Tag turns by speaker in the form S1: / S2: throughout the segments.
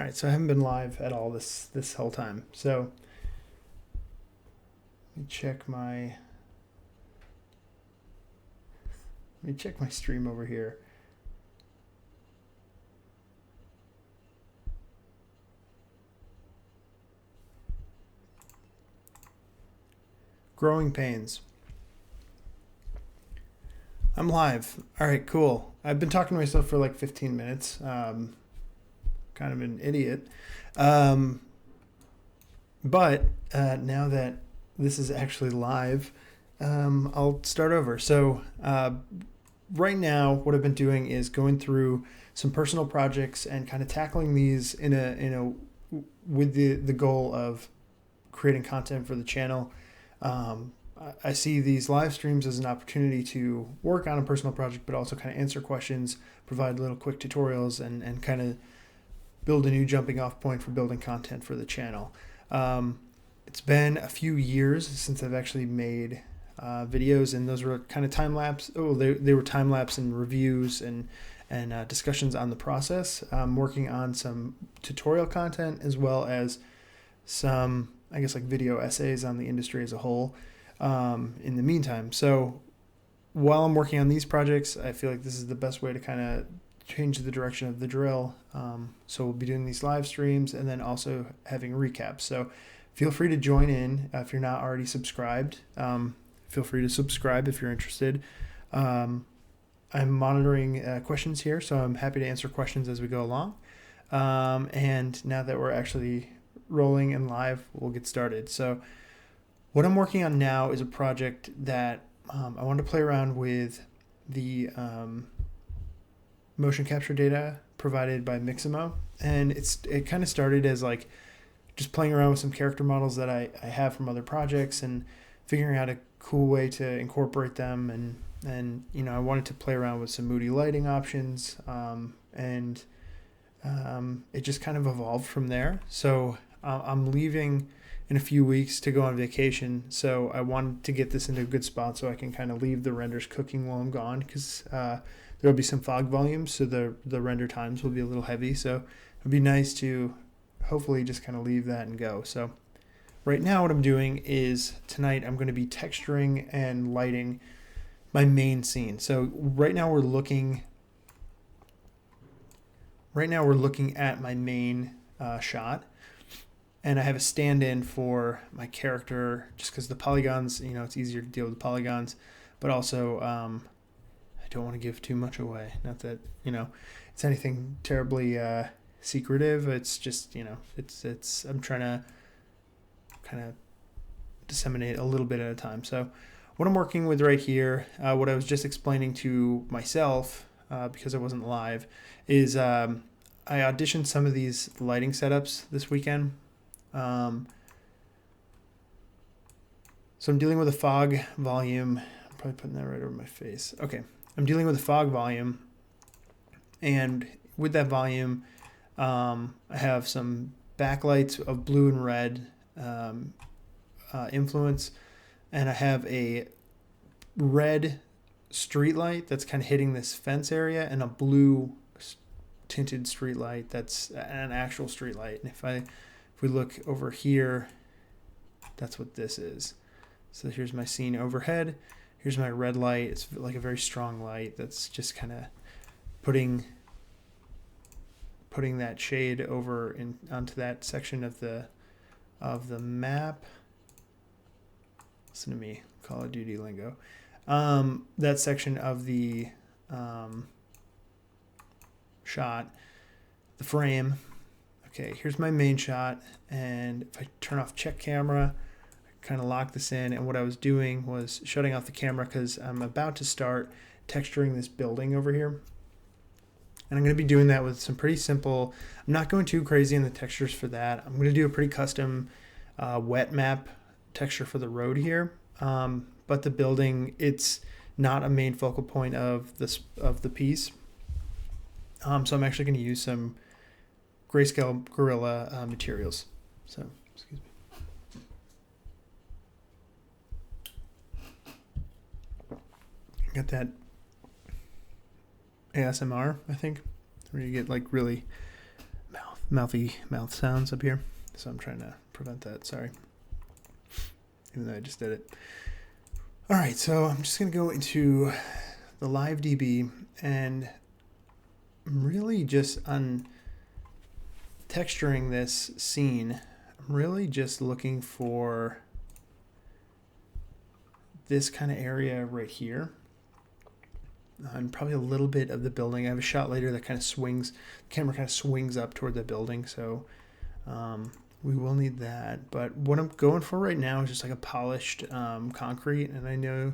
S1: right, so I haven't been live at all this whole time. So let me check my stream over here. Growing pains. I'm live. All right, cool. I've been talking to myself for like 15 minutes. Kind of an idiot. But now that this is actually live, I'll start over. So right now, what I've been doing is going through some personal projects and kind of tackling these with the goal of creating content for the channel. I see these live streams as an opportunity to work on a personal project, but also kind of answer questions, provide little quick tutorials, and kind of build a new jumping off point for building content for the channel. It's been a few years since I've actually made videos, and those were kind of time lapse. They were time lapse and reviews and discussions on the process. I'm working on some tutorial content as well as some, I guess, like video essays on the industry as a whole in the meantime. So while I'm working on these projects, I feel like this is the best way to kind of change the direction of the drill. So we'll be doing these live streams and then also having recaps. So feel free to join in if you're not already subscribed. Feel free to subscribe if you're interested. I'm monitoring questions here, so I'm happy to answer questions as we go along. And now that we're actually rolling and live, we'll get started. So what I'm working on now is a project that I want to play around with the motion capture data provided by Mixamo. And it kind of started as like just playing around with some character models that I have from other projects and figuring out a cool way to incorporate them. And I wanted to play around with some moody lighting options. And it just kind of evolved from there. So I'm leaving in a few weeks to go on vacation. So I wanted to get this into a good spot so I can kind of leave the renders cooking while I'm gone, because there'll be some fog volumes, so the render times will be a little heavy. So it'd be nice to hopefully just kind of leave that and go. So right now what I'm doing is tonight I'm going to be texturing and lighting my main scene. So right now we're looking at my main shot. And I have a stand-in for my character just because the polygons, it's easier to deal with the polygons. But also, I don't want to give too much away. Not that, it's anything terribly secretive. It's just, I'm trying to kind of disseminate a little bit at a time. So what I'm working with right here, what I was just explaining to myself because I wasn't live, is I auditioned some of these lighting setups this weekend. So I'm dealing with a fog volume. I'm probably putting that right over my face. Okay. I'm dealing with a fog volume, and with that volume, I have some backlights of blue and red influence, and I have a red street light that's kind of hitting this fence area, and a blue tinted street light that's an actual street light. And if we look over here, that's what this is. So here's my scene overhead. Here's my red light. It's like a very strong light that's just kind of putting that shade over onto that section of the map. Listen to me, Call of Duty lingo. That section of the shot, the frame. Okay, here's my main shot, and if I turn off check camera, I kind of lock this in, and what I was doing was shutting off the camera because I'm about to start texturing this building over here. And I'm going to be doing that with some pretty simple, I'm not going too crazy in the textures for that. I'm going to do a pretty custom wet map texture for the road here. But the building, it's not a main focal point of the piece. So I'm actually going to use some Grayscale Gorilla materials. So, excuse me. Got that ASMR, I think, where you get like really mouthy mouth sounds up here, so I'm trying to prevent that. Sorry, even though I just did it. All right, so I'm just gonna go into the live DB, and I'm really just on texturing this scene. I'm really just looking for this kind of area right here, and probably a little bit of the building. I have a shot later that kind of swings, the camera kind of swings up toward the building, so we will need that. But what I'm going for right now is just like a polished concrete, and I know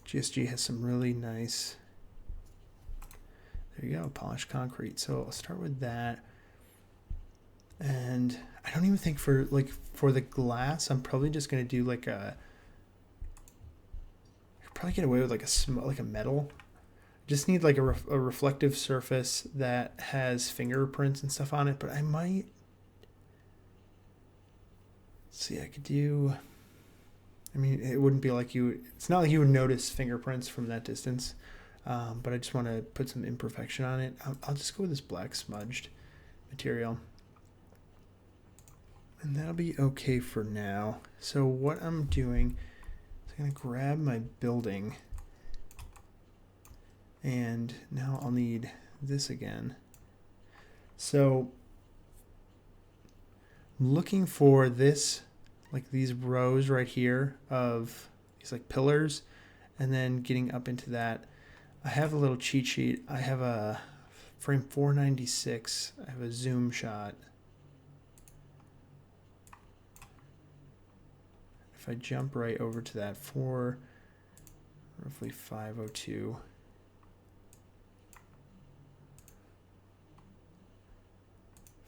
S1: GSG has some really nice, there you go, polished concrete. So I'll start with that. And I don't even think for the glass, I'm probably just gonna do like a, I could probably get away with like a metal. Just need like a reflective surface that has fingerprints and stuff on it. But I might, see, I could do, I mean, it wouldn't be like it's not like you would notice fingerprints from that distance. But I just want to put some imperfection on it. I'll just go with this black smudged material. And that'll be okay for now. So what I'm doing is I'm going to grab my building. And now I'll need this again. So I'm looking for this, like these rows right here of these like pillars, and then getting up into that. I have a little cheat sheet. I have a frame 496. I have a zoom shot. If I jump right over to that for roughly 502.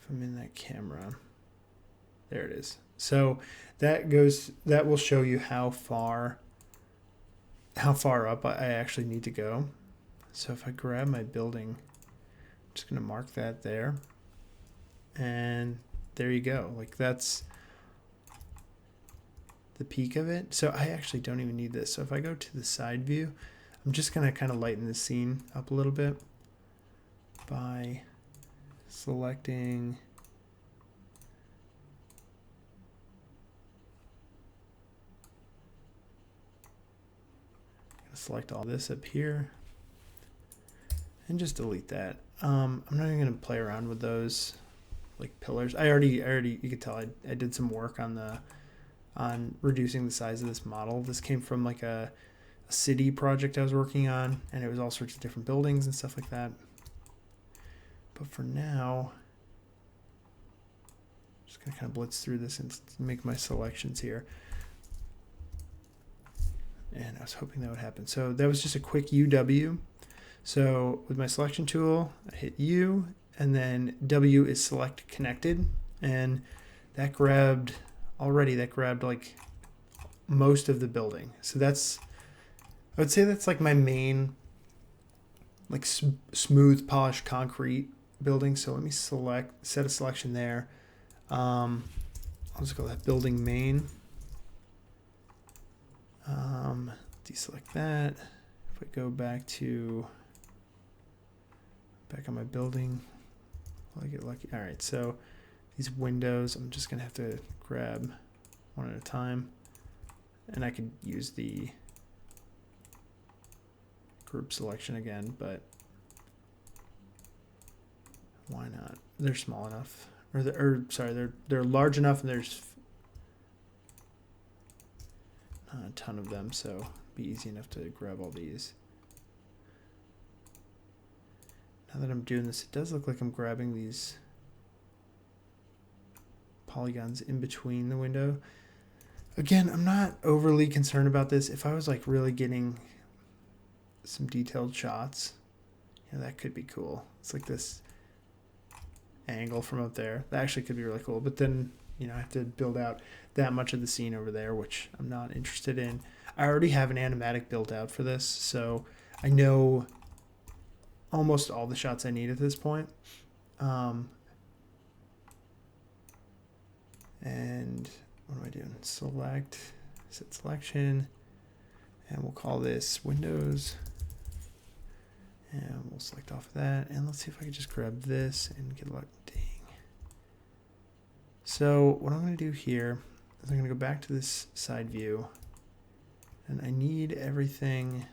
S1: If I'm in that camera, there it is. So that will show you how far up I actually need to go. So if I grab my building, I'm just going to mark that there. And there you go. Like that's the peak of it. So I actually don't even need this. So if I go to the side view, I'm just going to kind of lighten the scene up a little bit by selecting select all this up here and just delete that. I'm not even going to play around with those like pillars. I already you could tell I did some work on reducing the size of this model. This came from like a city project I was working on, and it was all sorts of different buildings and stuff like that. But for now, I'm just gonna kind of blitz through this and make my selections here. And I was hoping that would happen. So that was just a quick UW. So with my selection tool, I hit U, and then W is select connected, and that grabbed like most of the building. So I would say that's like my main like smooth polished concrete building. So let me set a selection there. I'll just call that building main. Deselect that. If I go back on my building, will I get lucky? All right, so these windows, I'm just gonna have to grab one at a time, and I could use the group selection again, but why not? They're small enough, they're large enough, and there's not a ton of them, so it'd be easy enough to grab all these. Now that I'm doing this, it does look like I'm grabbing these polygons in between the window. Again, I'm not overly concerned about this. If I was like really getting some detailed shots, that could be cool. It's like this angle from up there. That actually could be really cool. But then, I have to build out that much of the scene over there, which I'm not interested in. I already have an animatic built out for this, so I know almost all the shots I need at this point. And what am I doing? Set selection, and we'll call this Windows. And we'll select off of that, and let's see if I can just grab this and get lucky. Dang. So what I'm going to do here is I'm going to go back to this side view, and I need everything.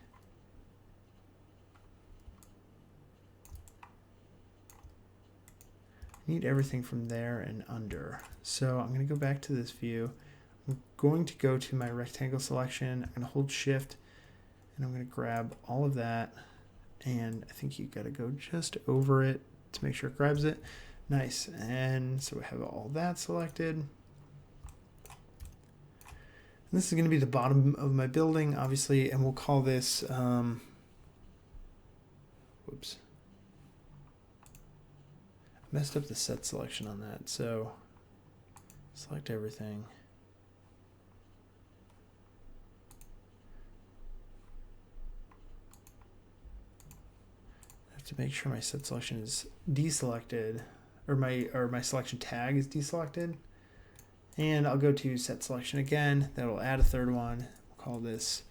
S1: I need everything from there and under. So I'm going to go back to this view. I'm going to go to my rectangle selection. I'm going to hold shift and I'm going to grab all of that. And I think you got to go just over it to make sure it grabs it. Nice. And so we have all that selected. And this is going to be the bottom of my building, obviously, and we'll call this, whoops. I messed up the set selection on that. So select everything. I have to make sure my set selection is deselected, or my selection tag is deselected. And I'll go to set selection again. That'll add a third one. We'll call this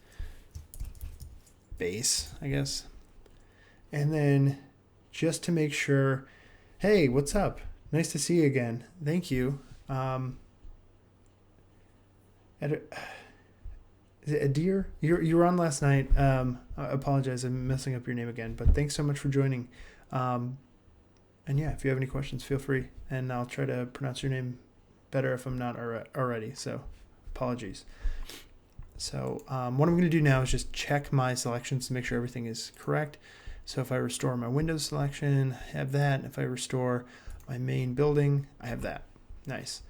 S1: base, I guess. And then just to make sure, hey, what's up? Nice to see you again. Thank you. Is it Adir? You were on last night. I apologize, I'm messing up your name again, but thanks so much for joining. And yeah, if you have any questions, feel free, and I'll try to pronounce your name better if I'm not already. So apologies. So what I'm going to do now is just check my selections to make sure everything is correct. So if I restore my Windows selection, I have that. And if I restore my main building, I have that. Nice.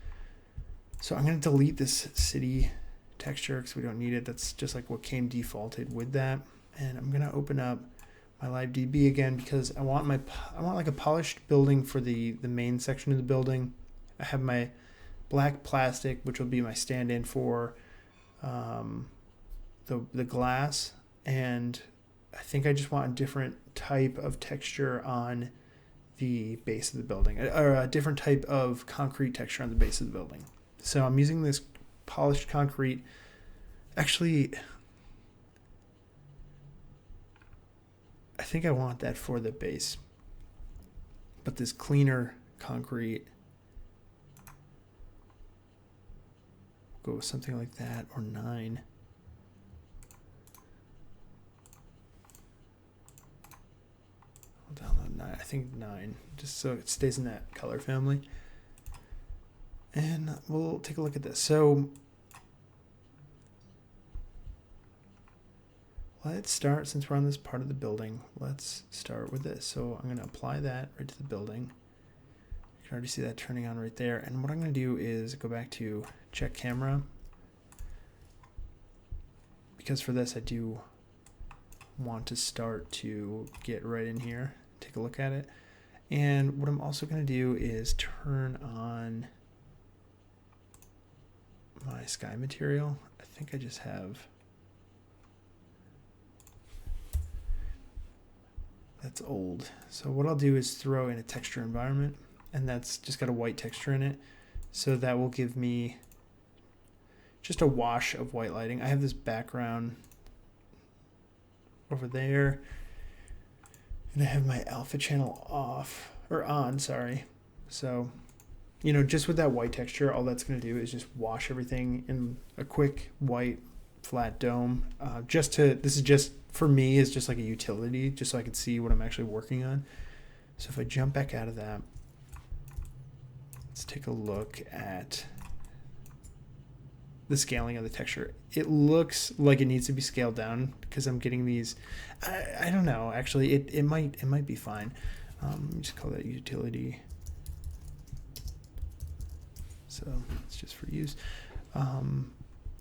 S1: So I'm going to delete this city texture because we don't need it. That's just like what came defaulted with that. And I'm going to open up my live DB again because I want like a polished building for the main section of the building. I have my black plastic, which will be my stand-in for the glass, and I think I just want a different type of texture on the base of the building, or a different type of concrete texture on the base of the building. So I'm using this polished concrete. Actually, I think I want that for the base, but this cleaner concrete, go with something like that, or 9. I'll download 9. I think 9, just so it stays in that color family. And we'll take a look at this. So let's start, since we're on this part of the building, let's start with this. So I'm going to apply that right to the building. You can already see that turning on right there. And what I'm going to do is go back to check camera, because for this I do want to start to get right in here, take a look at it. And what I'm also going to do is turn on my sky material. I think I just have, that's old. So what I'll do is throw in a texture environment, and that's just got a white texture in it. So that will give me just a wash of white lighting. I have this background over there, and I have my alpha channel off, or on, sorry. So, you know, just with that white texture, all that's going to do is just wash everything in a quick white flat dome. This is just, for me, is just like a utility, just so I can see what I'm actually working on. So if I jump back out of that, let's take a look at the scaling of the texture. It looks like it needs to be scaled down because I'm getting these, I don't know, actually it might be fine. Let me just call that utility. So it's just for use.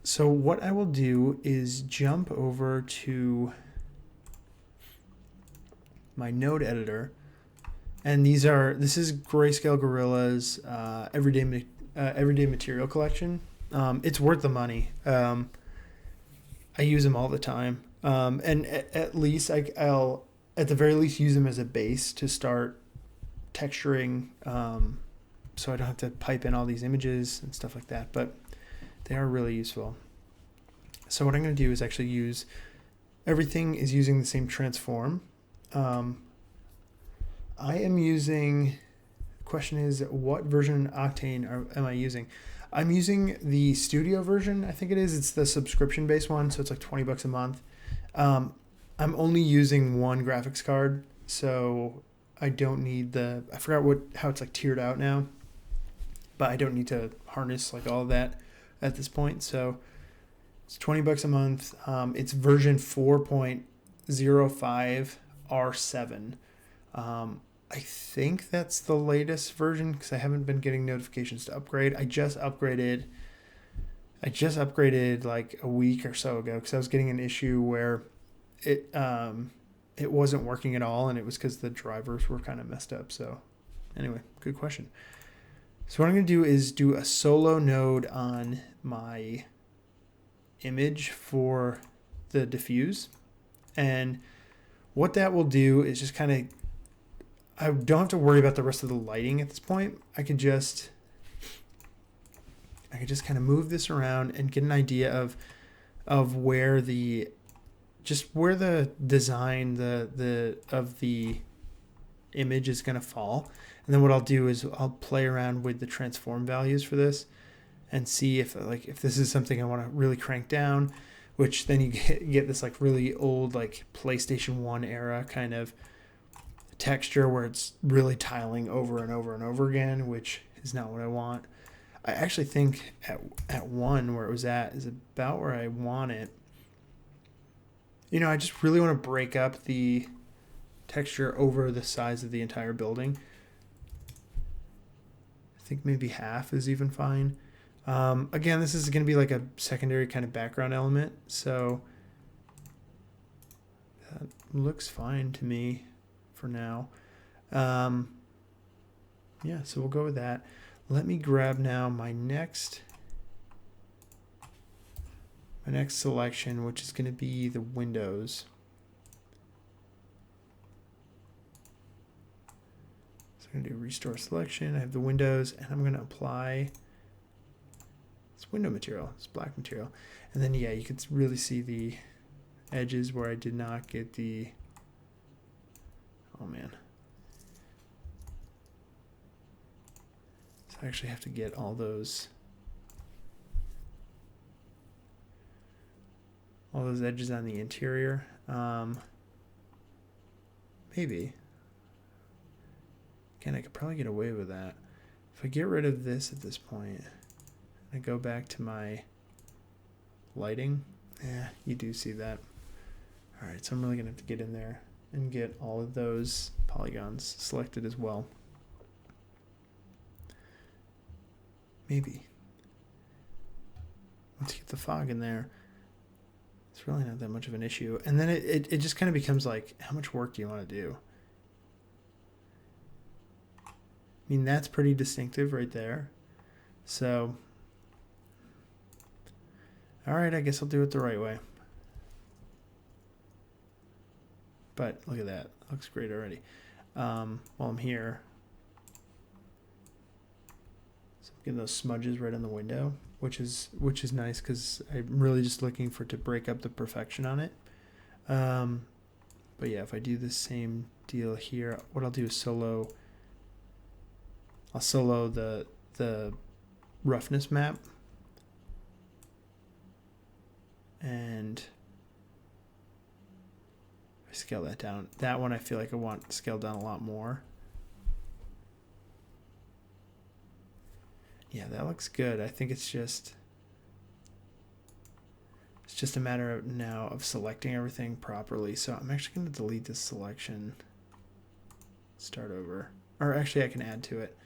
S1: So what I will do is jump over to my node editor, and this is Grayscale Gorilla's everyday material collection. It's worth the money. I use them all the time, and at least I'll at the very least use them as a base to start texturing, so I don't have to pipe in all these images and stuff like that. But they are really useful. So what I'm going to do is actually use, everything is using the same transform. I am using question is, what version of Octane am I using? I'm using the studio version, I think it is. It's the subscription-based one, so it's like $20 a month. I'm only using one graphics card, so I don't need I forgot how it's like tiered out now, but I don't need to harness like all of that at this point. So it's $20 a month. It's version 4.05 R7. I think that's the latest version because I haven't been getting notifications to upgrade. I just upgraded like a week or so ago because I was getting an issue where it wasn't working at all, and it was because the drivers were kind of messed up. So anyway, good question. So what I'm going to do is do a solo node on my image for the diffuse, and what that will do is just kind of, I don't have to worry about the rest of the lighting at this point. I could just kind of move this around and get an idea of where the design of the image is going to fall. And then what I'll do is I'll play around with the transform values for this and see if this is something I want to really crank down, which then you get this like really old like PlayStation 1 era kind of texture where it's really tiling over and over and over again, which is not what I want. I actually think at 1 where it was at is about where I want it. I just really want to break up the texture over the size of the entire building. I think maybe half is even fine. Again, this is going to be like a secondary kind of background element, so that looks fine to me for now. Yeah, so we'll go with that. Let me grab now my next selection, which is going to be the windows. So I'm going to do restore selection. I have the windows, and I'm going to apply this window material, this black material. And then, yeah, you can really see the edges where I did not get the, oh man. So I actually have to get all those edges on the interior. Maybe. Again, I could probably get away with that. If I get rid of this at this point, I go back to my lighting. Yeah, you do see that. All right, so I'm really gonna have to get in there and get all of those polygons selected as well. Maybe. Once you get the fog in there, it's really not that much of an issue. And then it just kind of becomes like, how much work do you want to do? I mean, that's pretty distinctive right there. So, all right, I guess I'll do it the right way. But look at that. It looks great already. While I'm here, so I'm getting those smudges right on the window, which is nice because I'm really just looking for to break up the perfection on it. But yeah, if I do the same deal here, what I'll do is I'll solo the roughness map, and I scale that down. That one I feel like I want scaled down a lot more. Yeah, that looks good. I think it's just a matter of now of selecting everything properly. So I'm actually going to delete this selection. Start over. Or actually I can add to it.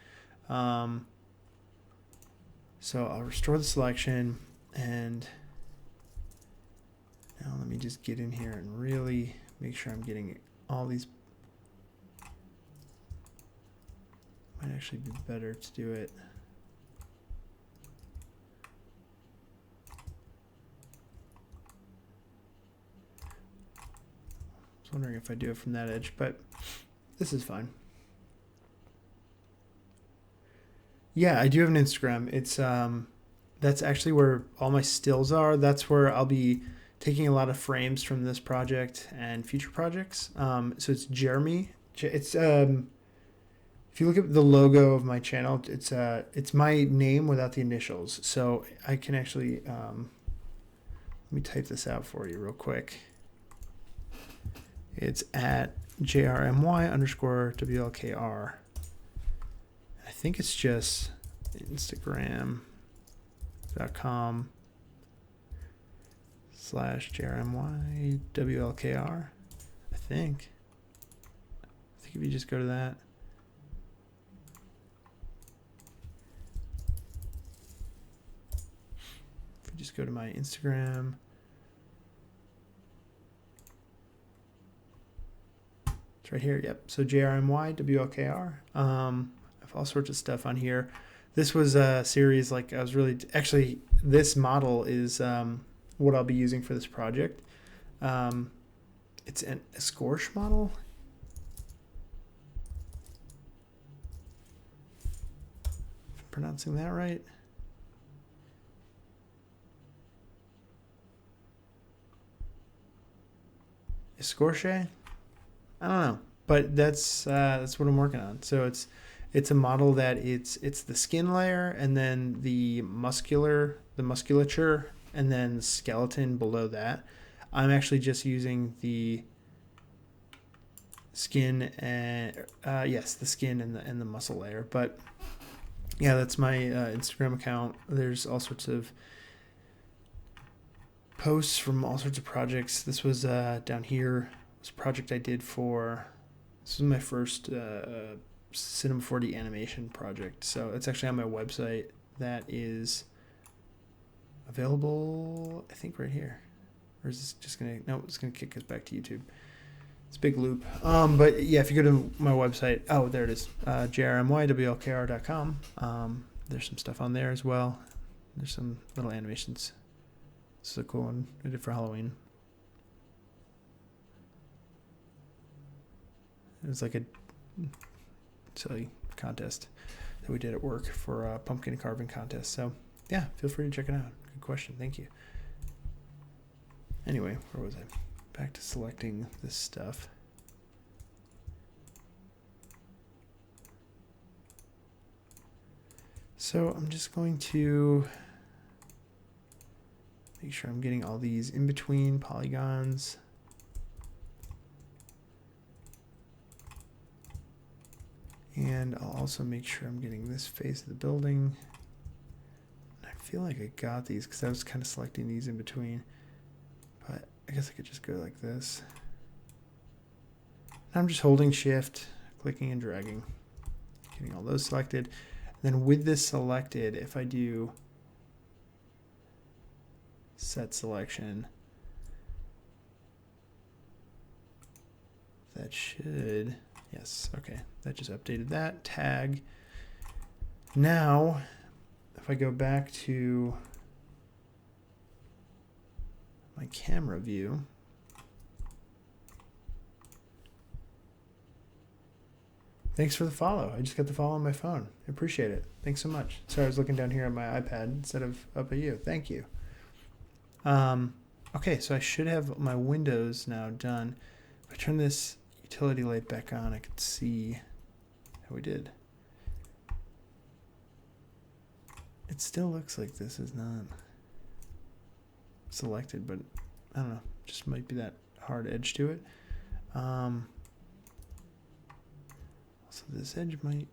S1: So I'll restore the selection, and now let me just get in here and really make sure I'm getting all these. Might actually be better to do it. I was wondering if I do it from that edge, but this is fine. Yeah, I do have an Instagram. It's that's actually where all my stills are. That's where I'll be taking a lot of frames from this project and future projects. So it's Jeremy. It's if you look at the logo of my channel, it's my name without the initials. So I can actually, let me type this out for you real quick. It's at JRMY_WLKR. I think it's just Instagram.com/JRMYWLKR. I think if you just go to that. If you just go to my Instagram. It's right here. Yep. So JRMYWLKR. I have all sorts of stuff on here. This was a series, like I was really, actually, this model is what I'll be using for this project. It's a Scorch model. If I'm pronouncing that right. Escorche? I don't know, but that's what I'm working on. So it's a model that it's the skin layer and then the musculature and then the skeleton below that. I'm actually just using the skin and the skin and the muscle layer. But yeah, that's my Instagram account. There's all sorts of posts from all sorts of projects. This was down here. This project I did for, this was my first Cinema 4D animation project. So it's actually on my website. That is available, I think, right here. Or is this just gonna, no, it's gonna kick us back to YouTube. It's a big loop. But yeah, if you go to my website, oh, there it is, JRMYWLKR.com. There's some stuff on there as well. There's some little animations. This is a cool one I did for Halloween. It was like a silly contest that we did at work for a pumpkin carving contest. So yeah, feel free to check it out. Good question. Thank you. Anyway, where was I? Back to selecting this stuff. So I'm just going to make sure I'm getting all these in between polygons. And I'll also make sure I'm getting this face of the building. I feel like I got these because I was kind of selecting these in between. But I guess I could just go like this. And I'm just holding shift, clicking and dragging, getting all those selected. And then with this selected, if I do set selection, that should, yes, okay, that just updated that tag. Now, if I go back to my camera view, thanks for the follow. I just got the follow on my phone. I appreciate it. Thanks so much. Sorry, I was looking down here on my iPad instead of up at you. Thank you. Okay, so I should have my windows now done. If I turn this utility light back on, I can see how we did. It still looks like this is not selected, but I don't know, just might be that hard edge to it. So this edge might,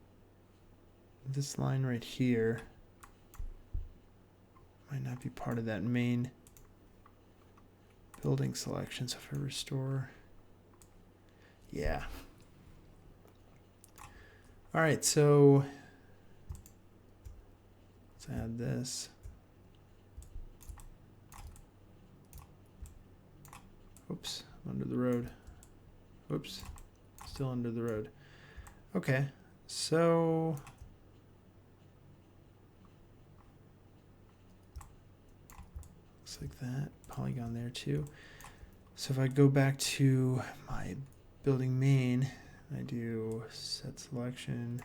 S1: this line right here might not be part of that main building selection. So if I restore, yeah. All right, so let's add this. Oops, I'm under the road. Oops, still under the road. Okay, so looks like that. Polygon there too. So if I go back to my building main, I do set selection,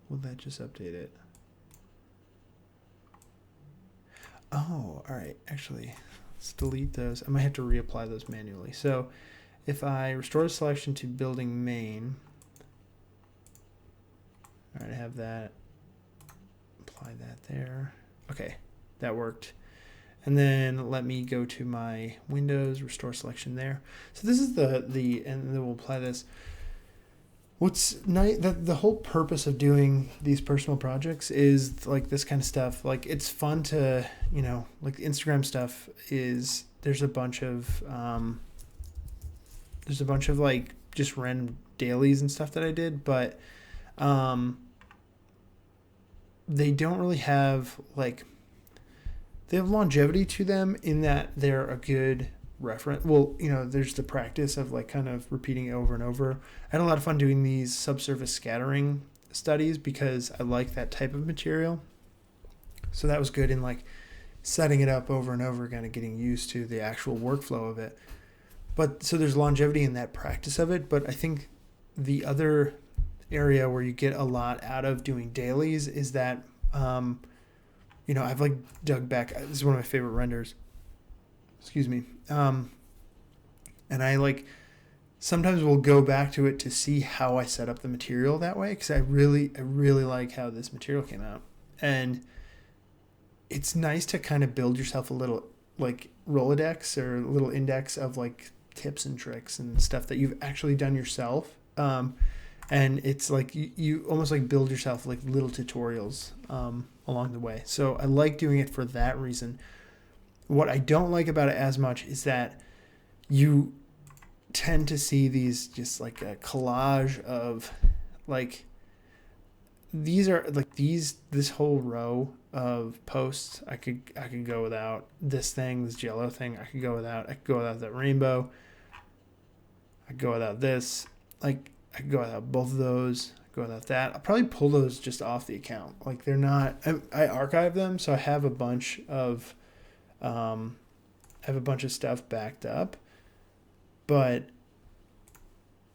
S1: will that just update it? Oh, all right, actually, let's delete those. I might have to reapply those manually. So if I restore the selection to building main, have that. Apply that there. Okay, that worked. And then let me go to my Windows, restore selection there. So this is and then we'll apply this. What's nice, the whole purpose of doing these personal projects is like this kind of stuff. Like it's fun to, like the Instagram stuff is, there's a bunch of like just random dailies and stuff that I did, but they don't really have they have longevity to them in that they're a good reference. Well, there's the practice of like kind of repeating it over and over. I had a lot of fun doing these subsurface scattering studies because I like that type of material. So that was good in like setting it up over and over again and getting used to the actual workflow of it. But so there's longevity in that practice of it. But I think the other area where you get a lot out of doing dailies is that, I've like dug back. This is one of my favorite renders. Excuse me. And I like sometimes will go back to it to see how I set up the material that way, because I really like how this material came out. And it's nice to kind of build yourself a little like Rolodex or a little index of like tips and tricks and stuff that you've actually done yourself. And it's like you almost like build yourself like little tutorials along the way. So I like doing it for that reason. What I don't like about it as much is that you tend to see these just like a collage of like, these are like this whole row of posts. I could go without this yellow thing. I could go without that rainbow. I could go without this. Like I could go without both of those. Go without that. I'll probably pull those just off the account. Like they're not. I archive them, so I have a bunch of stuff backed up. But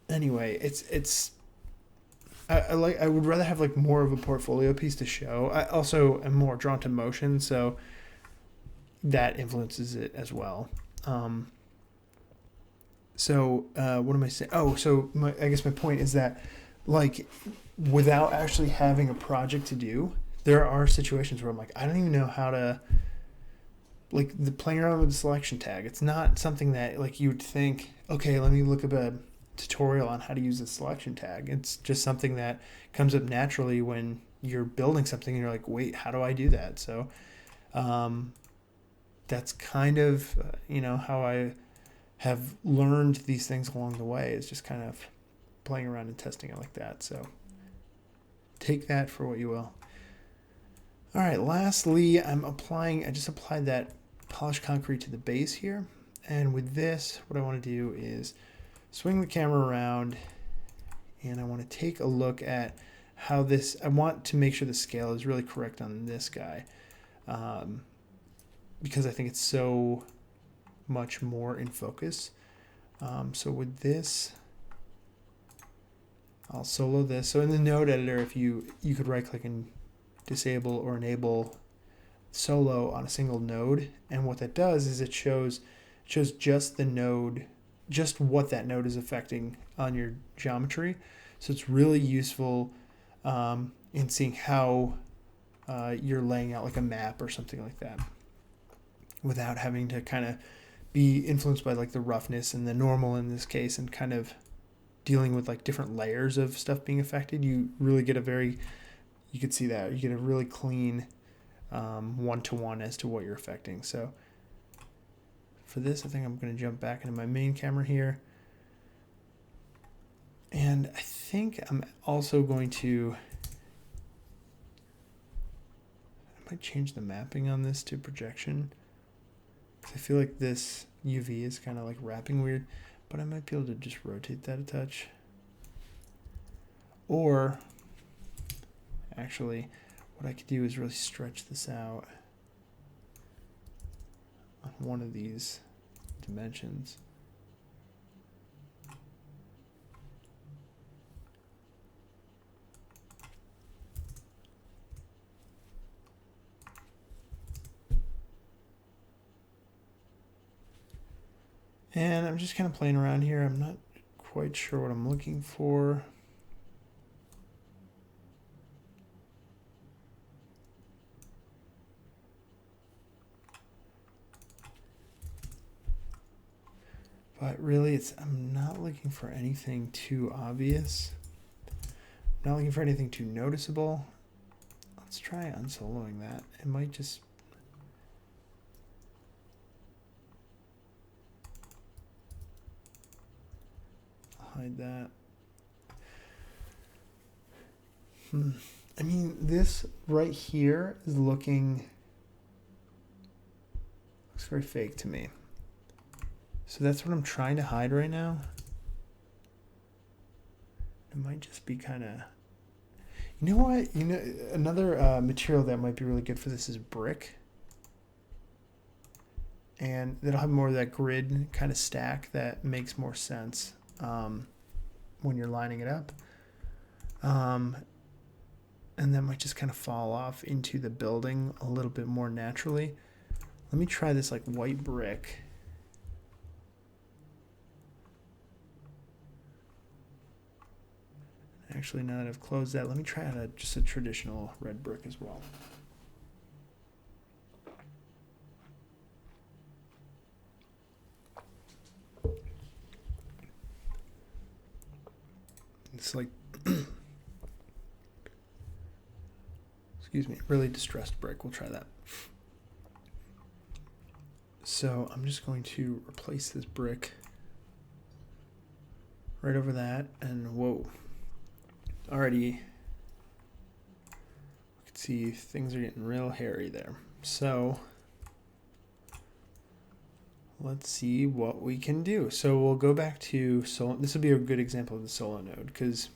S1: anyway, it's. I would rather have like more of a portfolio piece to show. I also am more drawn to motion, so that influences it as well. So what am I saying? Oh, so I guess my point is that like without actually having a project to do, there are situations where I'm like, I don't even know how to like playing around with the selection tag. It's not something that like you would think, okay, let me look up a tutorial on how to use the selection tag. It's just something that comes up naturally when you're building something and you're like, wait, how do I do that? So that's kind of how I have learned these things along the way, is just kind of playing around and testing it like that. So take that for what you will. All right, lastly, I just applied that polished concrete to the base here. And with this, what I want to do is swing the camera around, and I want to take a look at how I want to make sure the scale is really correct on this guy, because I think it's so much more in focus. So with this, I'll solo this. So in the node editor, if you could right click and disable or enable solo on a single node, and what that does is it shows just the node, just what that node is affecting on your geometry. So it's really useful in seeing how you're laying out like a map or something like that, without having to kind of be influenced by like the roughness and the normal in this case, and kind of dealing with like different layers of stuff being affected. You really get you could see that, you get a really clean one-to-one as to what you're affecting. So for this, I think I'm going to jump back into my main camera here. And I think I'm also going to, I might change the mapping on this to projection, because I feel like this UV is kind of like wrapping weird, but I might be able to just rotate that a touch. Or actually, what I could do is really stretch this out on one of these dimensions. And I'm just kind of playing around here. I'm not quite sure what I'm looking for. But really, I'm not looking for anything too obvious. I'm not looking for anything too noticeable. Let's try unsoloing that. It might just... hide that. I mean, this right here is looks very fake to me. So that's what I'm trying to hide right now. It might just be kind of... You know what? Another material that might be really good for this is brick. And that'll have more of that grid kind of stack that makes more sense when you're lining it up. And that might just kind of fall off into the building a little bit more naturally. Let me try this like white brick. Actually, now that I've closed that, let me try out just a traditional red brick as well. It's like, excuse me, really distressed brick. We'll try that. So I'm just going to replace this brick right over that, and whoa. Already, you can see things are getting real hairy there. So let's see what we can do. So we'll go back to solo. This will be a good example of the solo node because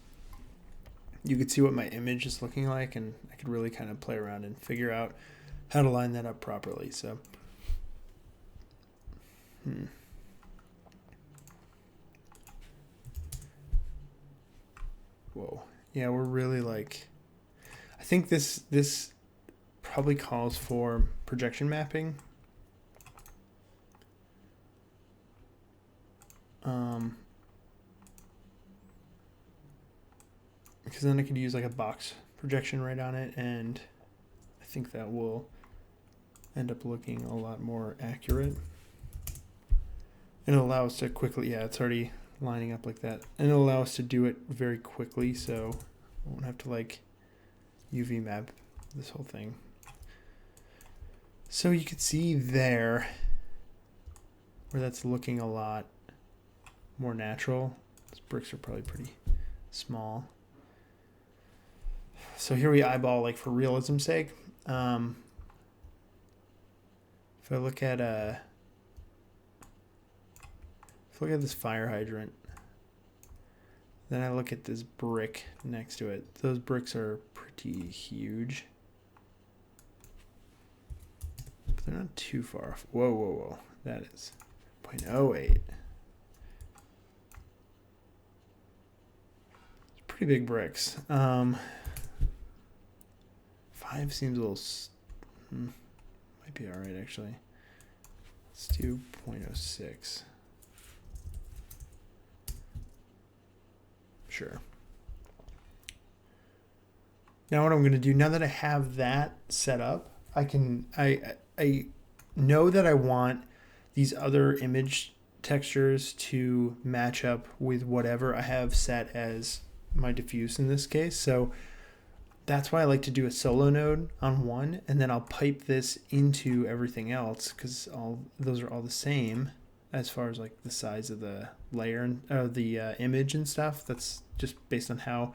S1: you could see what my image is looking like, and I could really kind of play around and figure out how to line that up properly. So, whoa. Yeah, we're really like, I think this probably calls for projection mapping. Because then I could use like a box projection right on it, and I think that will end up looking a lot more accurate. And it'll allow us to quickly, yeah, it's already lining up like that, and it'll allow us to do it very quickly, so I won't have to like UV map this whole thing. So you could see there where that's looking a lot more natural. Those bricks are probably pretty small. So here we eyeball like for realism's sake. If I look at this fire hydrant, then I look at this brick next to it. Those bricks are pretty huge, but they're not too far off. Whoa, whoa, whoa. That is 0.08. It's pretty big bricks. 5 seems a little... might be all right, actually. Let's do 0.06. Sure. Now what I'm going to do, now that I have that set up, I know that I want these other image textures to match up with whatever I have set as my diffuse in this case. So that's why I like to do a solo node on one, and then I'll pipe this into everything else because those are all the same as far as like the size of the layer and the image and stuff. That's just based on how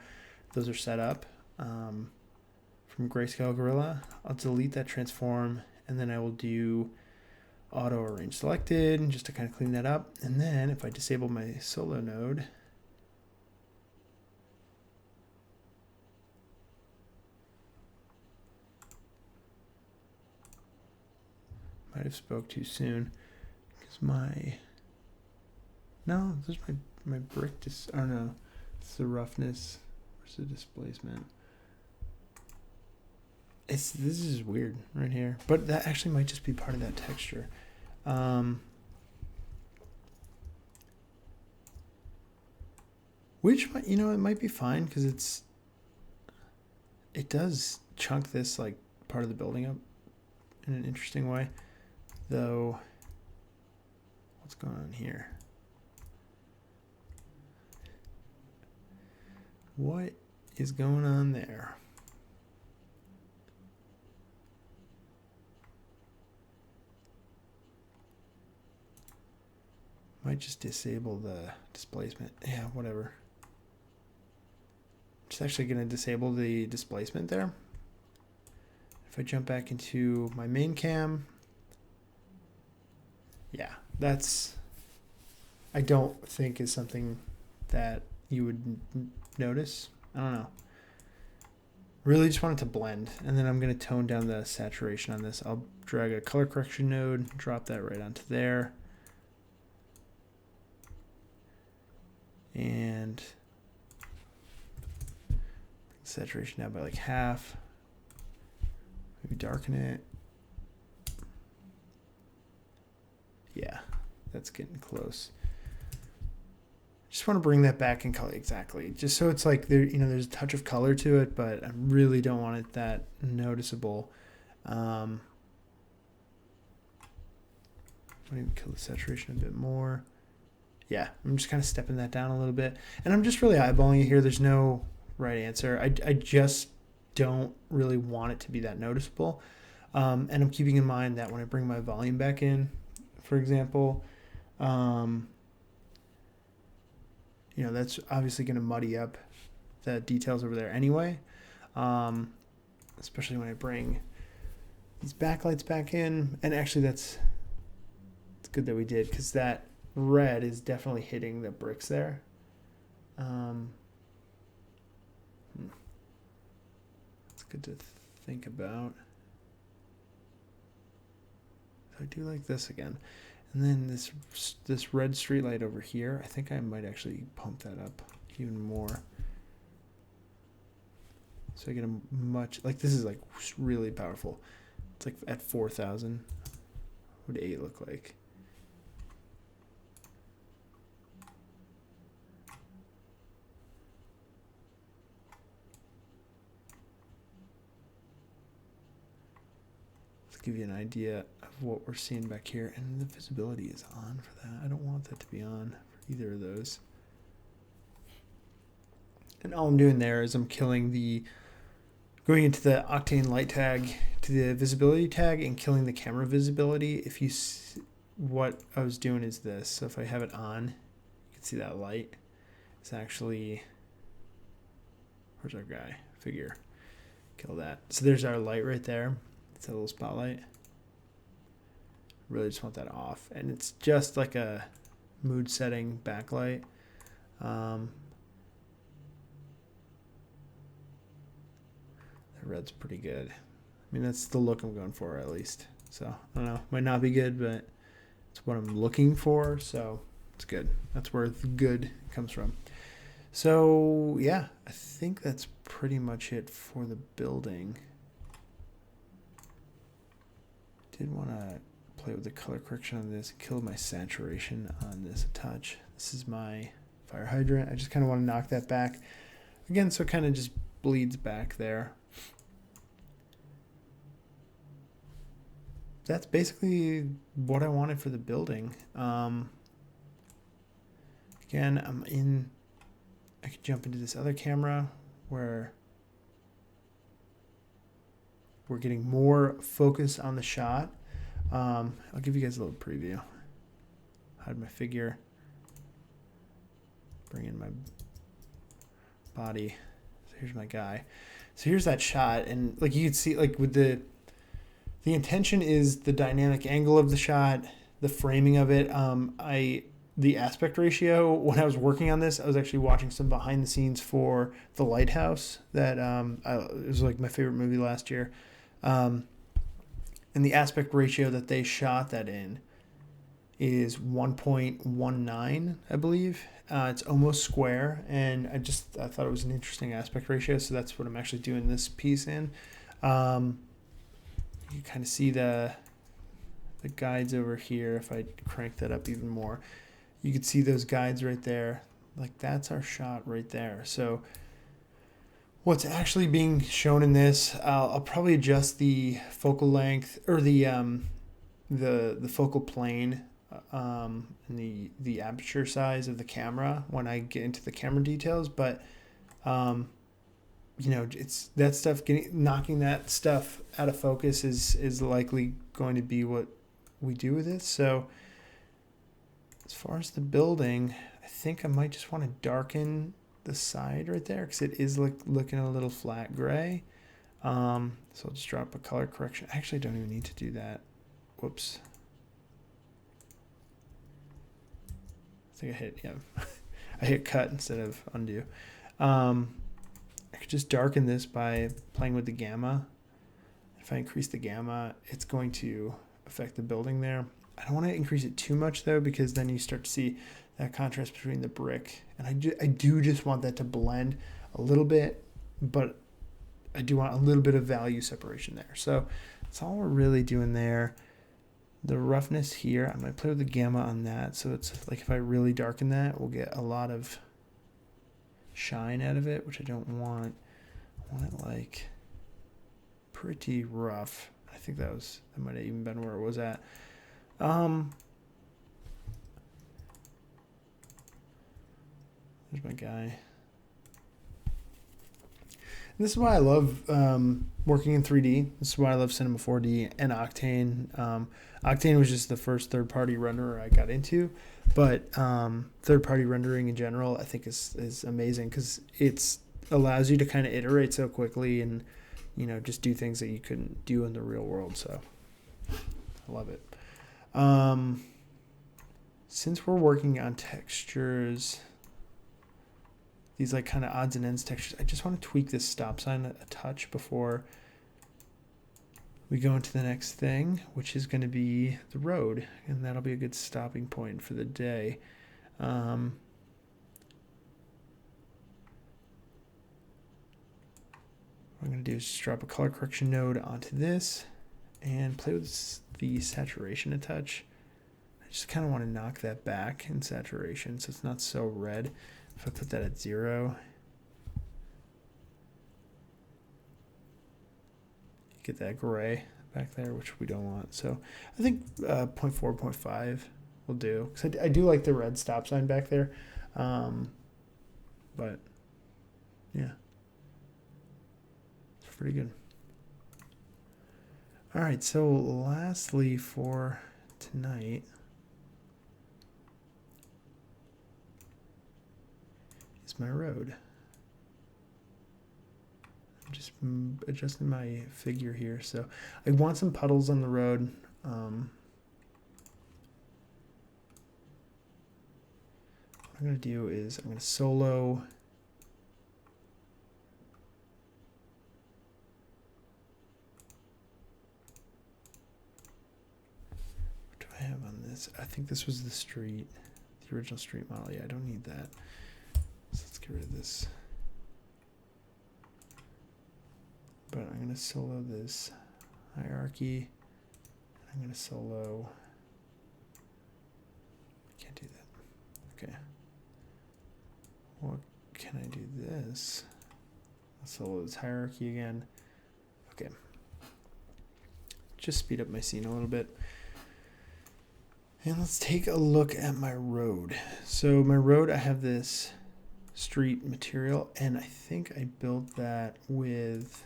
S1: those are set up. From Grayscale Gorilla, I'll delete that transform, and then I will do auto arrange selected just to kind of clean that up. And then if I disable my solo node, might have spoke too soon because there's my brick oh no, it's the roughness versus the displacement. This is weird right here, but that actually might just be part of that texture. Which might, it might be fine because it does chunk this like part of the building up in an interesting way. Though, what's going on here? What is going on there? Might just disable the displacement. Yeah, whatever. Just actually going to disable the displacement there. If I jump back into my main cam, yeah, that's, I don't think is something that you would notice. I don't know. Really just want it to blend, and then I'm going to tone down the saturation on this. I'll drag a color correction node, drop that right onto there. And saturation down by like half. Maybe darken it. Yeah, that's getting close. Just want to bring that back in color, exactly. Just so it's like there, there's a touch of color to it, but I really don't want it that noticeable. Might even kill the saturation a bit more. Yeah, I'm just kind of stepping that down a little bit, and I'm just really eyeballing it here. There's no right answer. I just don't really want it to be that noticeable, and I'm keeping in mind that when I bring my volume back in, for example, that's obviously going to muddy up the details over there anyway, especially when I bring these backlights back in. And actually it's good that we did, because that red is definitely hitting the bricks there. It's good to think about. So I do like this again. And then this red street light over here, I think I might actually pump that up even more. So I get a much, like this is like really powerful. It's like at 4,000. What would 8 look like? Give you an idea of what we're seeing back here, and the visibility is on for that. I don't want that to be on for either of those. And all I'm doing there is I'm killing going into the Octane light tag to the visibility tag and killing the camera visibility. If you see, what I was doing is this. So if I have it on, you can see that light. It's actually, where's our guy? Figure. Kill that. So there's our light right there. It's a little spotlight. Really just want that off. And it's just like a mood setting backlight. The red's pretty good. I mean, that's the look I'm going for, at least. So, I don't know. Might not be good, but it's what I'm looking for. So, it's good. That's where the good comes from. So, yeah, I think that's pretty much it for the building. Did want to play with the color correction on this, kill my saturation on this a touch. This is my fire hydrant. I just kind of want to knock that back again, so it kind of just bleeds back there. That's basically what I wanted for the building. Again, I could jump into this other camera where we're getting more focus on the shot. I'll give you guys a little preview. Hide my figure. Bring in my body. So here's my guy. So here's that shot, and like you can see, like with the intention is the dynamic angle of the shot, the framing of it. The aspect ratio, when I was working on this, I was actually watching some behind the scenes for The Lighthouse that it was like my favorite movie last year. And the aspect ratio that they shot that in is 1.19, I believe. It's almost square, and I thought it was an interesting aspect ratio, so that's what I'm actually doing this piece in. You kind of see the guides over here. If I crank that up even more, you can see those guides right there. Like, that's our shot right there. So what's actually being shown in this, I'll probably adjust the focal length or the focal plane and the aperture size of the camera when I get into the camera details. But You know, it's that stuff knocking that stuff out of focus is likely going to be what we do with it. So as far as the building, I think I might just want to darken the side right there because it is looking a little flat gray. So I'll just drop a color correction. I actually don't even need to do that. Whoops. I think I hit, yeah. I hit cut instead of undo. I could just darken this by playing with the gamma. If I increase the gamma, it's going to affect the building there. I don't want to increase it too much though, because then you start to see that contrast between the brick. And I do just want that to blend a little bit, but I do want a little bit of value separation there. So that's all we're really doing there. The roughness here, I might play with the gamma on that. So it's like if I really darken that, we'll get a lot of shine out of it, which I don't want. I want it like pretty rough. I think that might have even been where it was at. There's my guy. And this is why I love working in 3D. This is why I love Cinema 4D and Octane. Octane was just the first third-party renderer I got into, but third-party rendering in general I think is amazing because it allows you to kind of iterate so quickly and, you know, just do things that you couldn't do in the real world. So I love it. Since we're working on textures, these like kind of odds and ends textures, I just want to tweak this stop sign a touch before we go into the next thing, which is going to be the road, and that'll be a good stopping point for the day. What I'm going to do is just drop a color correction node onto this and play with the saturation a touch. I just kind of want to knock that back in saturation so it's not so red. If I put that at 0, get that gray back there, which we don't want. So I think 0.4, 0.5 will do. Because I do like the red stop sign back there. But yeah, it's pretty good. All right, so lastly for tonight is my road. I'm just adjusting my figure here. So I want some puddles on the road. What I'm going to do is I'm going to solo I have on this. I think this was the street, the original street model. Yeah, I don't need that. So let's get rid of this. But I'm going to solo this hierarchy. I'm going to solo. I can't do that. Okay. What can I do this? I'll solo this hierarchy again. Okay. Just speed up my scene a little bit. And let's take a look at my road. So my road, I have this street material, and I think I built that with,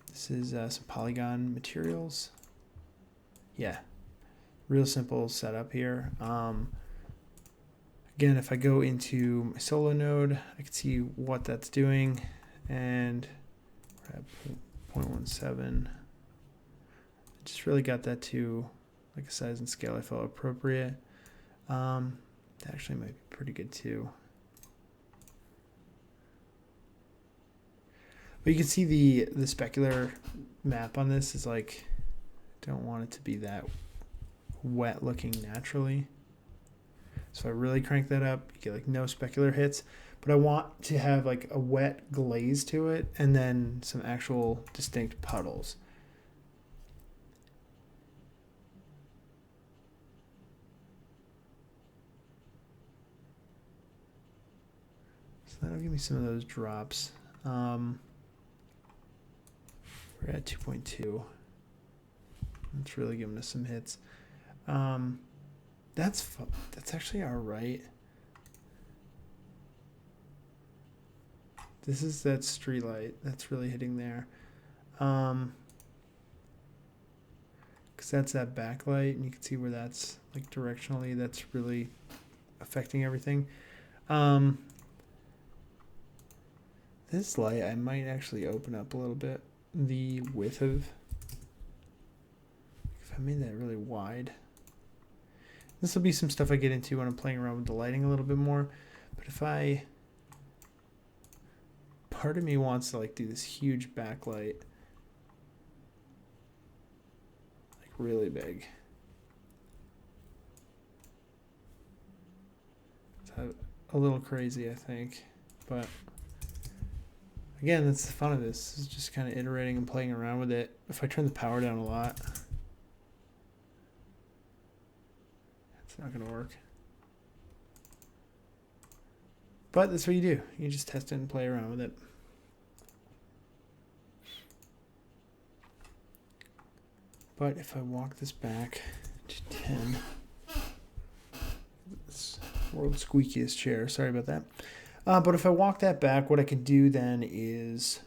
S1: this is some polygon materials. Yeah, real simple setup here. Again, if I go into my solo node, I can see what that's doing, and we're at 0.17. I just really got that to like a size and scale I felt appropriate. That actually might be pretty good too. But you can see the specular map on this is like, don't want it to be that wet looking naturally. So I really crank that up. You get like no specular hits, but I want to have like a wet glaze to it and then some actual distinct puddles. That'll give me some of those drops. We're at 2.2. It's really giving us some hits. That's actually all right. This is that street light that's really hitting there. Because that's that backlight, and you can see where that's like directionally, that's really affecting everything. This light, I might actually open up a little bit the width of, if I made that really wide. This will be some stuff I get into when I'm playing around with the lighting a little bit more. But if I, part of me wants to like do this huge backlight, like really big. It's a little crazy, I think, but again, that's the fun of this, is just kind of iterating and playing around with it. If I turn the power down a lot, it's not going to work. But that's what you do. You just test it and play around with it. But if I walk this back to 10, this world's squeakiest chair, sorry about that. But if I walk that back, what I can do then is,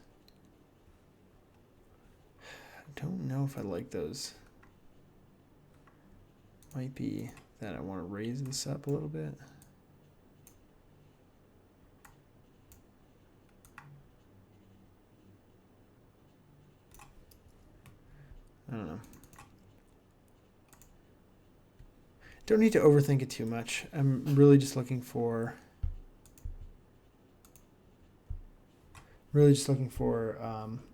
S1: I don't know if I like those. Might be that I want to raise this up a little bit. I don't know. Don't need to overthink it too much. I'm really just looking for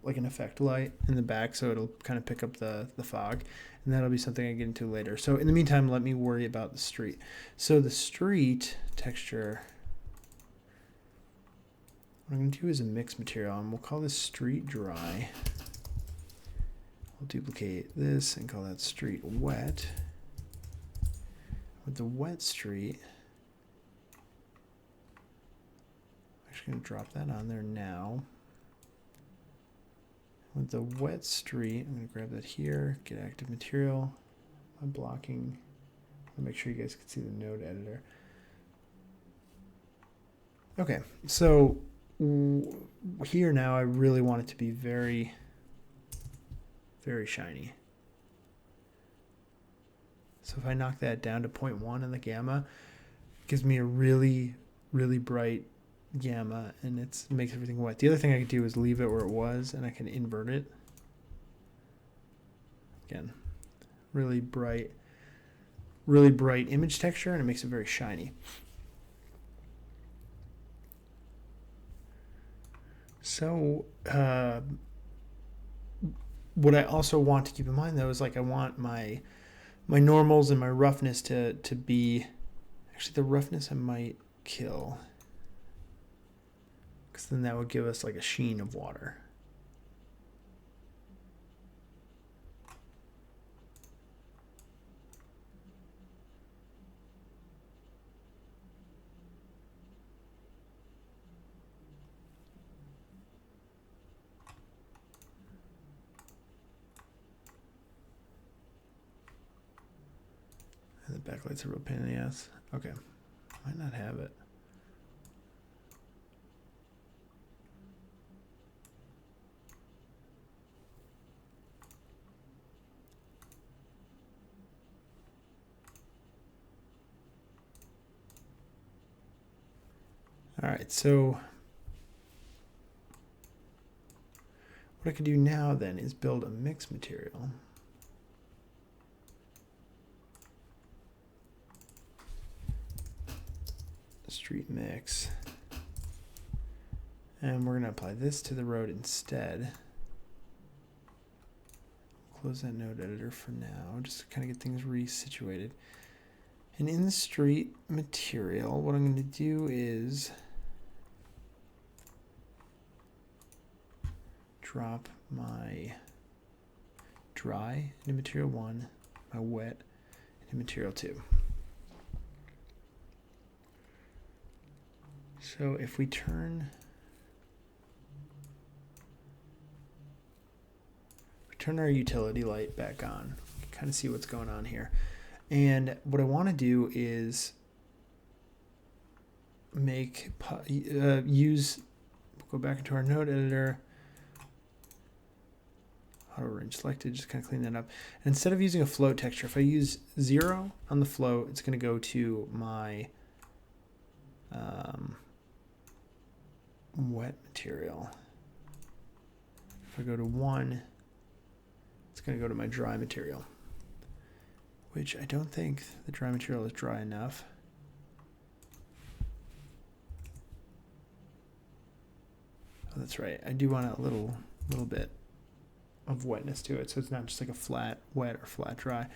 S1: like an effect light in the back, so it'll kind of pick up the fog, and that'll be something I get into later. So in the meantime, let me worry about the street. So the street texture, what I'm going to do is a mix material, and we'll call this street dry. We'll duplicate this and call that street wet. With the wet street, I'm actually going to drop that on there now. With the wet street, I'm going to grab that here, get active material. I'm blocking. I'll make sure you guys can see the node editor. Okay, so here now I really want it to be very, very shiny. So if I knock that down to 0.1 in the gamma, it gives me a really, really bright gamma, and it makes everything wet. The other thing I could do is leave it where it was, and I can invert it. Again, really bright image texture, and it makes it very shiny. So what I also want to keep in mind, though, is like I want my normals and my roughness to be, actually the roughness I might kill, because then that would give us like a sheen of water. The backlight's a real pain in the ass. Okay, might not have it. All right, so what I can do now then is build a mix material. Street mix, and we're going to apply this to the road instead. Close that node editor for now, just to kind of get things resituated. And in the street material, what I'm going to do is drop my dry into material 1, my wet into material 2. So if we turn our utility light back on, you can kind of see what's going on here. And what I want to do is go back into our node editor. Auto range selected, just kind of clean that up. And instead of using a float texture, if I use 0 on the float, it's going to go to my wet material. If I go to 1, it's going to go to my dry material, which I don't think the dry material is dry enough. Oh, that's right. I do want a little bit of wetness to it, so it's not just like a flat wet or flat dry.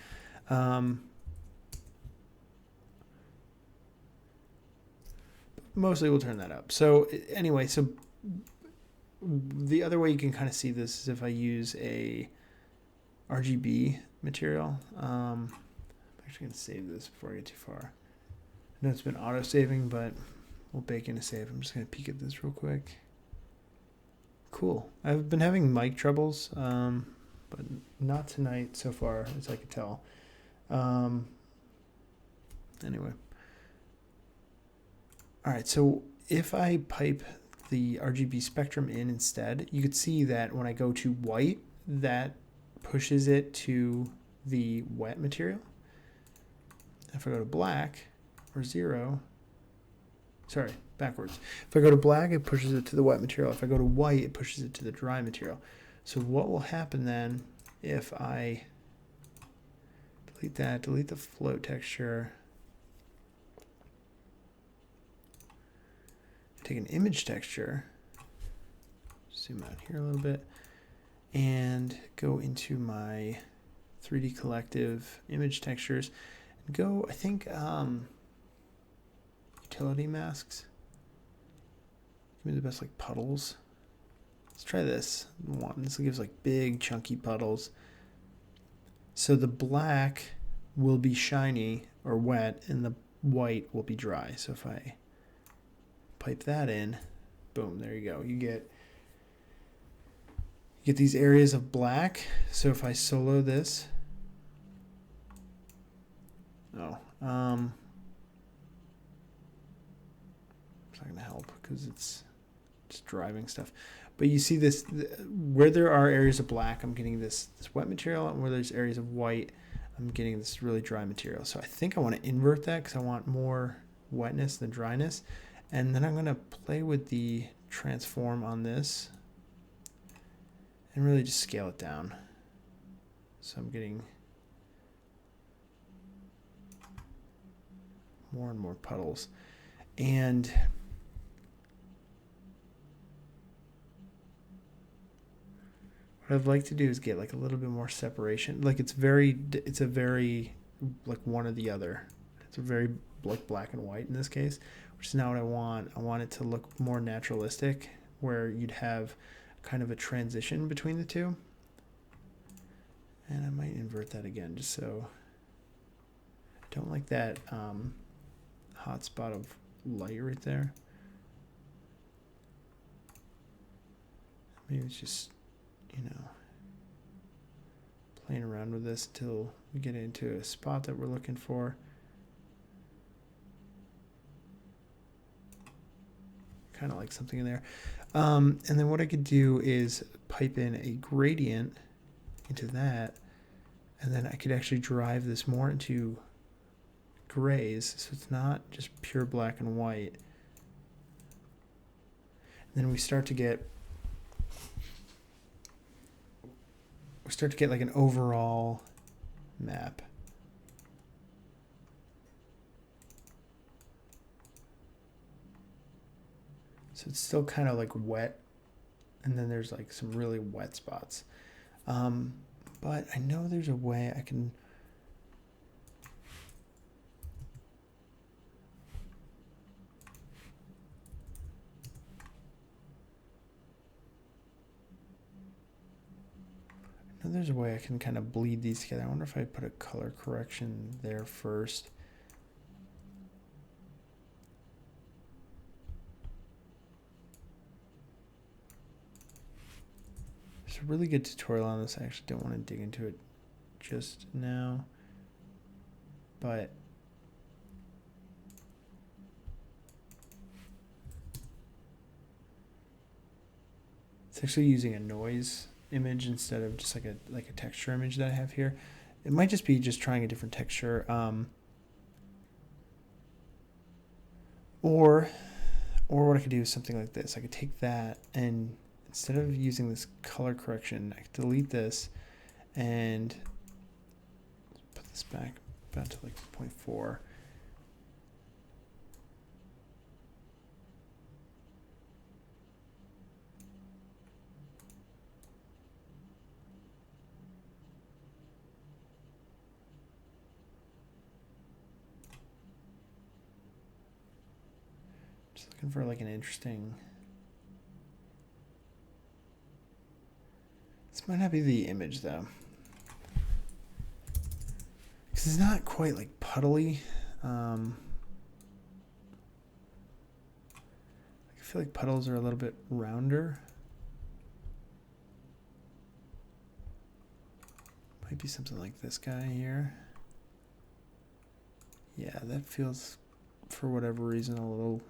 S1: Mostly we'll turn that up. So anyway, so the other way you can kind of see this is if I use a RGB material. I'm actually going to save this before I get too far. I know it's been auto-saving, but we'll bake in a save. I'm just going to peek at this real quick. Cool. I've been having mic troubles, but not tonight so far, as I could tell. Anyway. All right, so if I pipe the RGB spectrum in instead, you could see that when I go to white, that pushes it to the wet material. If I go to black or 0, sorry, backwards. If I go to black, it pushes it to the wet material. If I go to white, it pushes it to the dry material. So what will happen then if I delete that, delete the float texture, take an image texture, zoom out here a little bit, and go into my 3D collective image textures, and go, I think, utility masks. Give me the best like puddles. Let's try this one. This gives like big chunky puddles. So the black will be shiny or wet, and the white will be dry. So if I pipe that in, boom, there you go. You get these areas of black. So if I solo this, it's not gonna help because it's just driving stuff. But you see this, where there are areas of black, I'm getting this wet material, and where there's areas of white, I'm getting this really dry material. So I think I want to invert that because I want more wetness than dryness. And then I'm going to play with the transform on this and really just scale it down. So I'm getting more and more puddles. And what I'd like to do is get like a little bit more separation. Like it's a very like one or the other. It's a very like black and white in this case, which is not what I want. I want it to look more naturalistic, where you'd have kind of a transition between the two. And I might invert that again, just so I don't like that hot spot of light right there. Maybe it's just, playing around with this until we get into a spot that we're looking for. Kind of like something in there. And then what I could do is pipe in a gradient into that, and then I could actually drive this more into grays, so it's not just pure black and white. And then we start to get like an overall map. So it's still kind of like wet, and then there's like some really wet spots. But I know there's a way I can kind of bleed these together. I wonder if I put a color correction there first. There's a really good tutorial on this. I actually don't want to dig into it just now, but It's actually using a noise image instead of just like a texture image that I have here. It might just be just trying a different texture. Or what I could do is something like this. I could take that and instead of using this color correction, I could delete this and put this back about to like 0.4. Just looking for like an interesting. This might not be the image though, because it's not quite like puddly. I feel like puddles are a little bit rounder. Might be something like this guy here. Yeah, that feels, for whatever reason, a little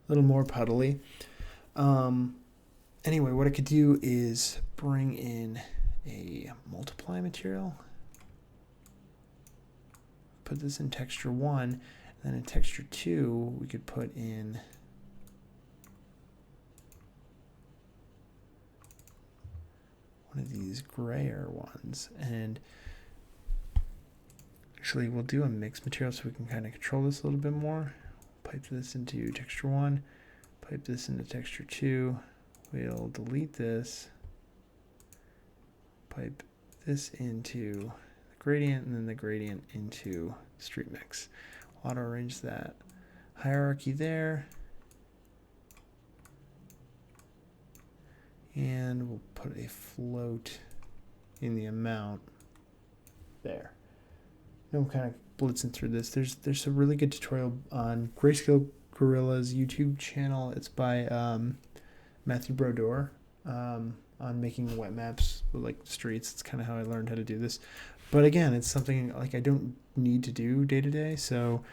S1: more puddly. Anyway, what I could do is bring in a multiply material. Put this in texture 1, and then in texture 2, we could put in one of these grayer ones. And actually, we'll do a mix material so we can kind of control this a little bit more. Pipe this into texture 1, pipe this into texture 2. We'll delete this, pipe this into the gradient, and then the gradient into street mix. Auto arrange that hierarchy there. And we'll put a float in the amount there. I'm kind of blitzing through this. There's a really good tutorial on Grayscale Gorilla's YouTube channel. It's by Matthew Brodeur on making wet maps with like streets. It's kind of how I learned how to do this. But again, it's something like I don't need to do day to day, so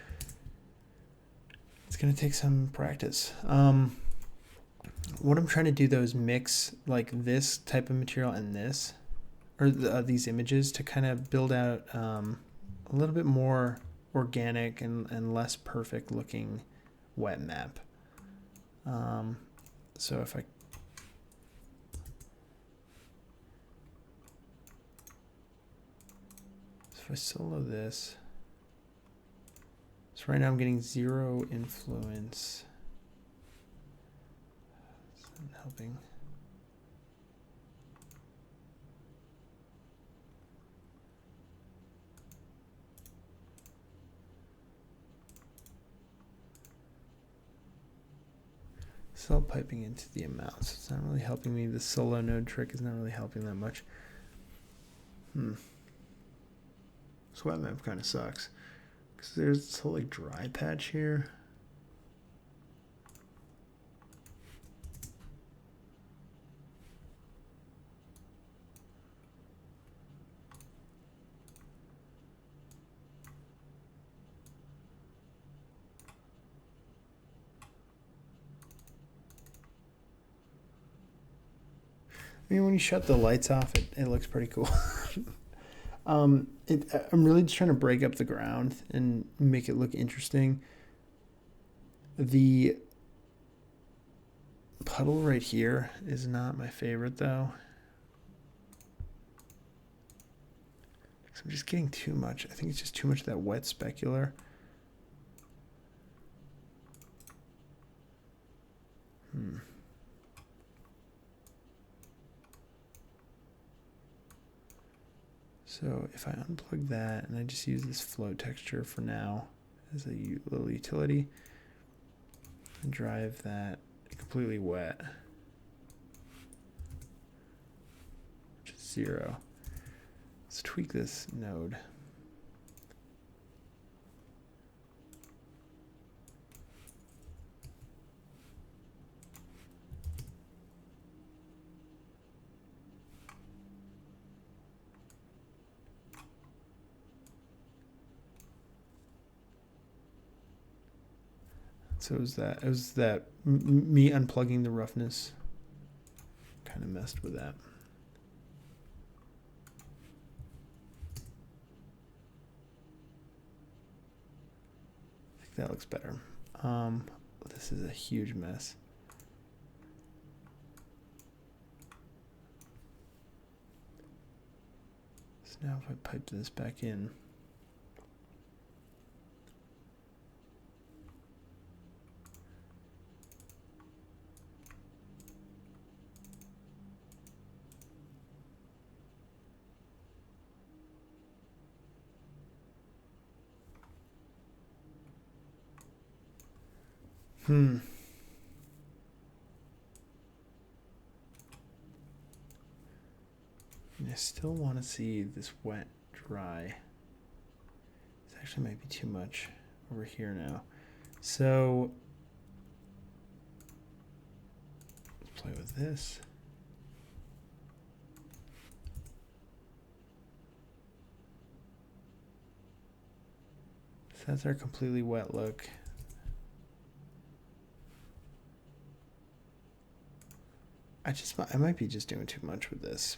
S1: it's gonna take some practice. What I'm trying to do though is mix like this type of material and this, or these images, to kind of build out a little bit more organic and less perfect looking wet map. So if I solo this, so right now I'm getting 0 influence. It's not helping. Still piping into the amount, so it's not really helping me. The solo node trick is not really helping that much. This wet map kind of sucks because there's this whole like dry patch here. I mean, when you shut the lights off, it looks pretty cool. I'm really just trying to break up the ground and make it look interesting. The puddle right here is not my favorite, though. I'm just getting too much. I think it's just too much of that wet specular. So if I unplug that and I just use this float texture for now as a little utility and drive that completely wet, which is 0. Let's tweak this node. So it was that me unplugging the roughness kind of messed with that. I think that looks better. This is a huge mess. So now if I pipe this back in, I still want to see this wet dry. This actually might be too much over here now. So let's play with this. So that's our completely wet look. I might be just doing too much with this.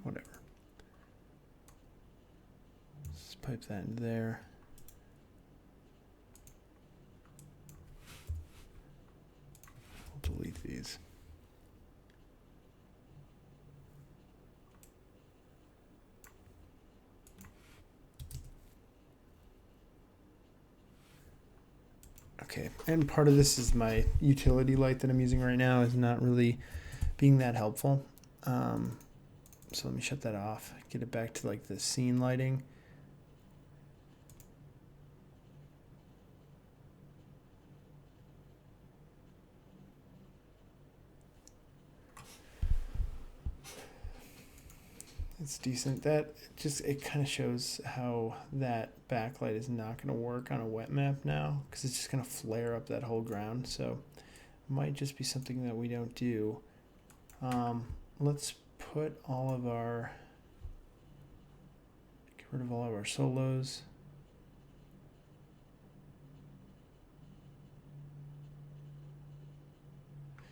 S1: Whatever. Let's pipe that in there. We'll delete these. Okay, and part of this is my utility light that I'm using right now is not really being that helpful. So let me shut that off, get it back to like the scene lighting. It's decent. That just, it kind of shows how that backlight is not going to work on a wet map now because it's just going to flare up that whole ground. So it might just be something that we don't do. Let's put all of our, get rid of all of our solos.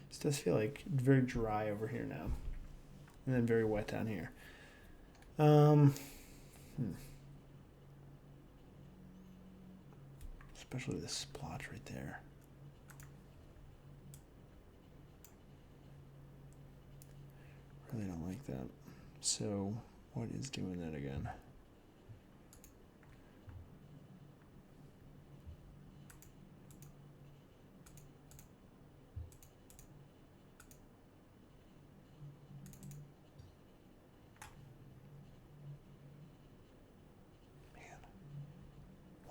S1: This does feel like very dry over here now, and then very wet down here. Especially this splotch right there. Really don't like that. So what is doing that again?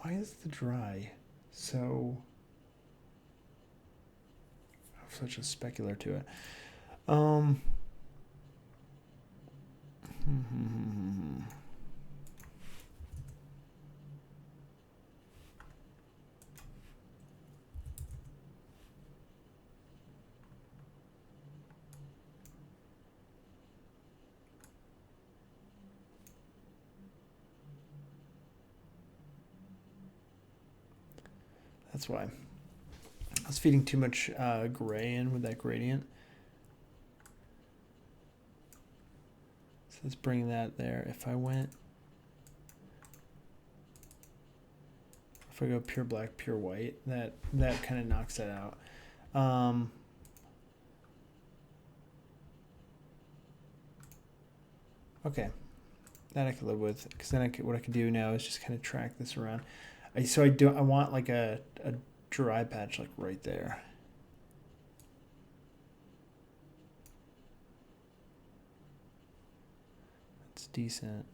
S1: Why is the dry so, I have such a specular to it? That's why. I was feeding too much gray in with that gradient. So let's bring that there. If I go pure black, pure white, that kind of knocks that out. Okay, that I could live with, because then what I could do now is just kind of track this around. I want like a dry patch like right there. That's decent.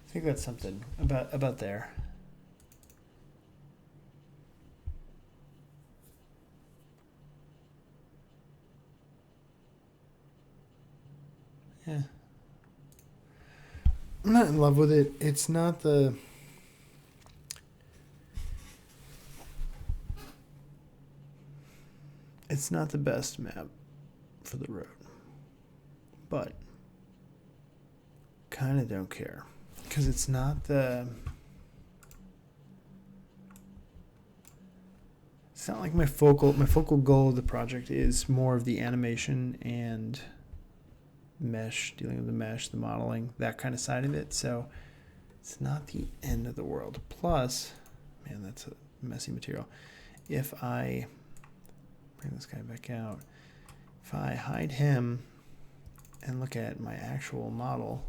S1: I think that's something about there. Yeah. I'm not in love with it. It's not the best map for the road. But kind of don't care because it's not like my focal goal of the project is more of the animation and mesh, dealing with the mesh, the modeling, that kind of side of it. So it's not the end of the world. Plus, man, that's a messy material. If I bring this guy back out, if I hide him and look at my actual model,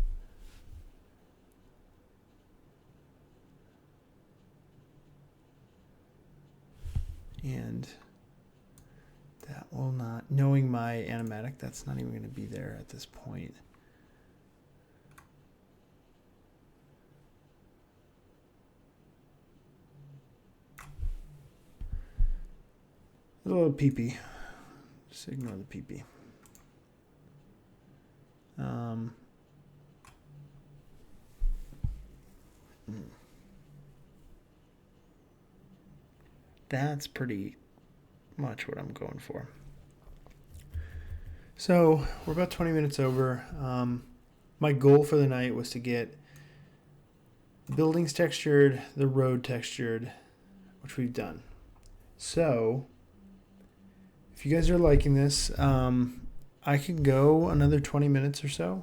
S1: and that will not, knowing my animatic, that's not even going to be there at this point. A little peepee. Just ignore the peepee. That's pretty much what I'm going for. So we're about 20 minutes over. My goal for the night was to get buildings textured, the road textured, which we've done. So if you guys are liking this, I can go another 20 minutes or so.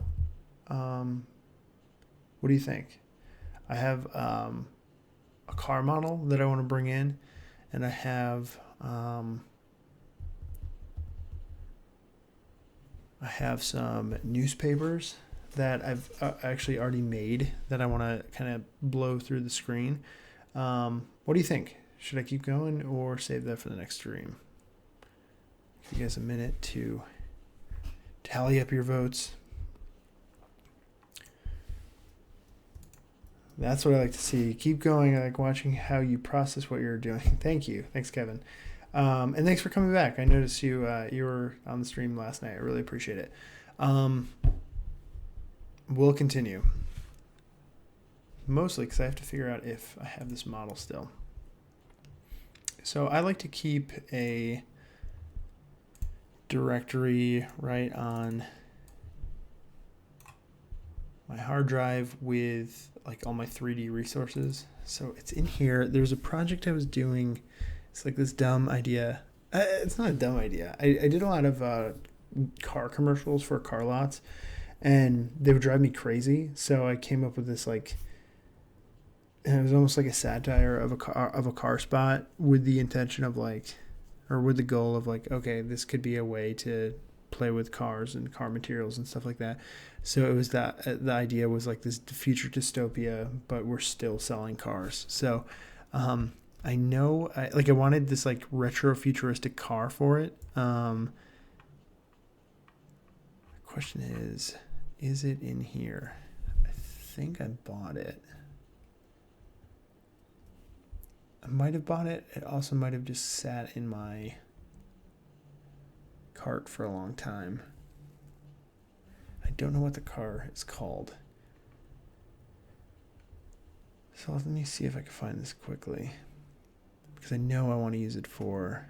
S1: What do you think? I have a car model that I want to bring in, and I have some newspapers that I've actually already made that I want to kind of blow through the screen. What do you think? Should I keep going or save that for the next stream? Give you guys a minute to tally up your votes. That's what I like to see. Keep going. I like watching how you process what you're doing. Thank you. Thanks, Kevin. And thanks for coming back. I noticed you were on the stream last night. I really appreciate it. We'll continue. Mostly because I have to figure out if I have this model still. So I like to keep a directory right on my hard drive with like all my 3D resources. So it's in here. There's a project I was doing. It's like this dumb idea. It's not a dumb idea. I did a lot of car commercials for car lots, and they would drive me crazy. So I came up with this like, and it was almost like a satire of a car spot with the intention of like, or with the goal of like, okay, this could be a way to play with cars and car materials and stuff like that. So it was that the idea was like this future dystopia, but we're still selling cars. So I know I wanted this like retro futuristic car for it. The question is it in here? I think I bought it. I might have bought it. It also might have just sat in my cart for a long time. I don't know what the car is called. So let me see if I can find this quickly. Because I know I want to use it for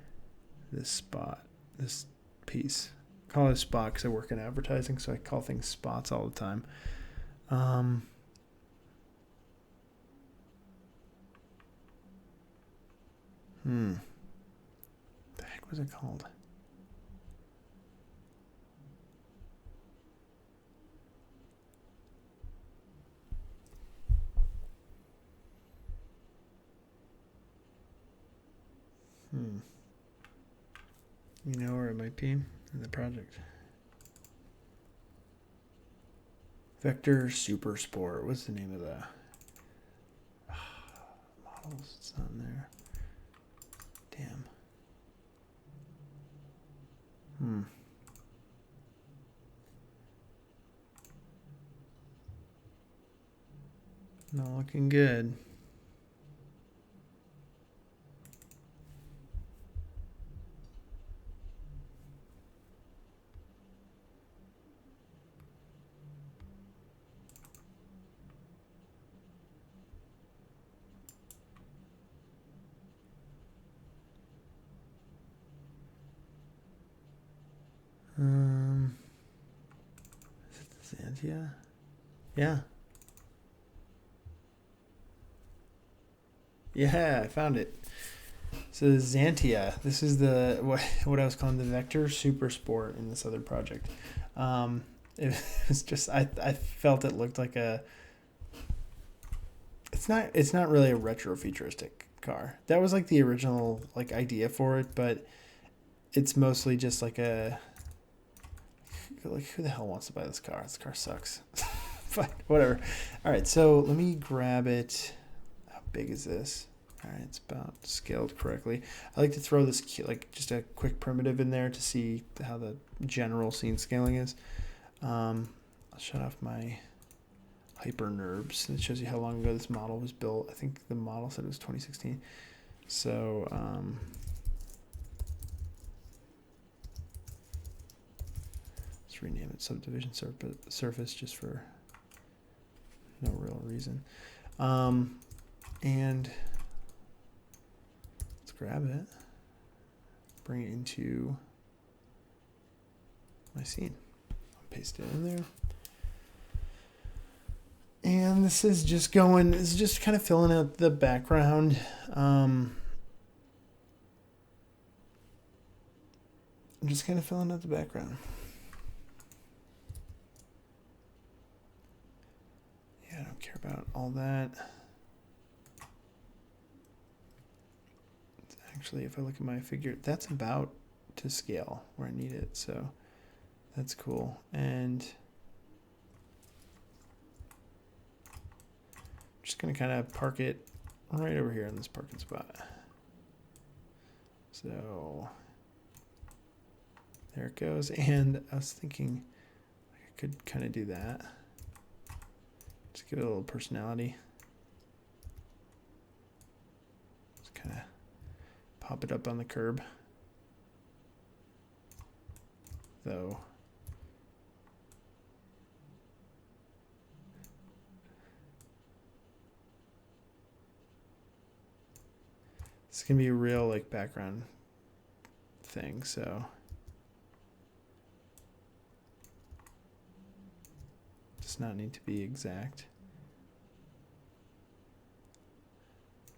S1: this spot, this piece. I call it a spot because I work in advertising, so I call things spots all the time. The heck was it called? You know where it might be in the project. Vector Super Sport. What's the name of the models? It's not in there. Damn. Not looking good. Is it the Xantia? Yeah. Yeah, I found it. So the Xantia, this is the what I was calling the Vector Super Sport in this other project. It was just I felt it looked like a. It's not really a retro futuristic car. That was like the original like idea for it, but it's mostly just like a. Like who the hell wants to buy this car? This car sucks. But whatever. All right, so let me grab it. How big is this? All right, it's about scaled correctly. I like to throw this like just a quick primitive in there to see how the general scene scaling is. I'll shut off my hyper NURBS. It shows you how long ago this model was built. I think the model said it was 2016. So let's rename it Subdivision Surface just for no real reason. And let's grab it, bring it into my scene. I'll paste it in there. And this is just kind of filling out the background. I'm just kind of filling out the background. Yeah, I don't care about all that. Actually, if I look at my figure, that's about to scale where I need it. So that's cool. And I'm just going to kind of park it right over here in this parking spot. So there it goes. And I was thinking I could kind of do that. Just give it a little personality. Just kind of pop it up on the curb. Though it's gonna be a real like background thing, so does not need to be exact.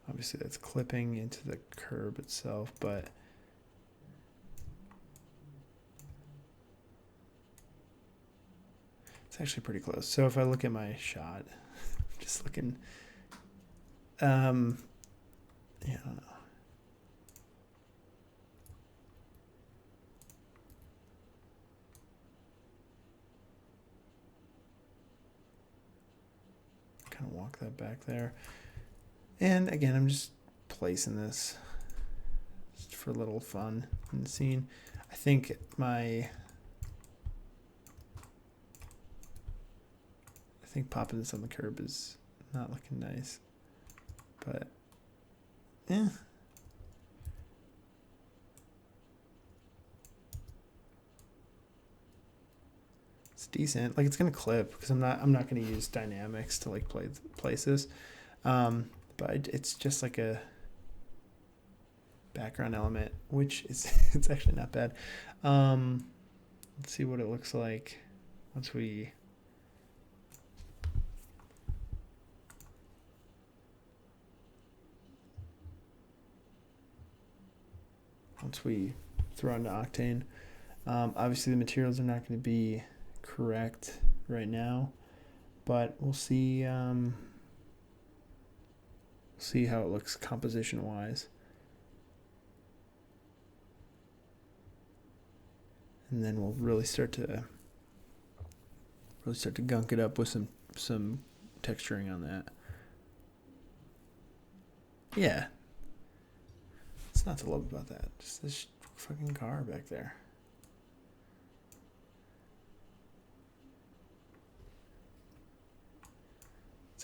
S1: Obviously that's clipping into the curb itself, but it's actually pretty close. So if I look at my shot, I'm just looking, yeah, I don't know. Kind of walk that back there. And again, I'm just placing this just for a little fun in the scene. I think popping this on the curb is not looking nice, but yeah. It's decent. Like it's gonna clip because I'm not gonna use dynamics to like place this. But it's just like a background element, which is it's actually not bad. Let's see what it looks like once we throw into Octane. Obviously the materials are not going to be correct right now, but we'll see see how it looks composition wise, and then we'll really start to gunk it up with some texturing on that. Yeah, it's not to love about that, just this fucking car back there.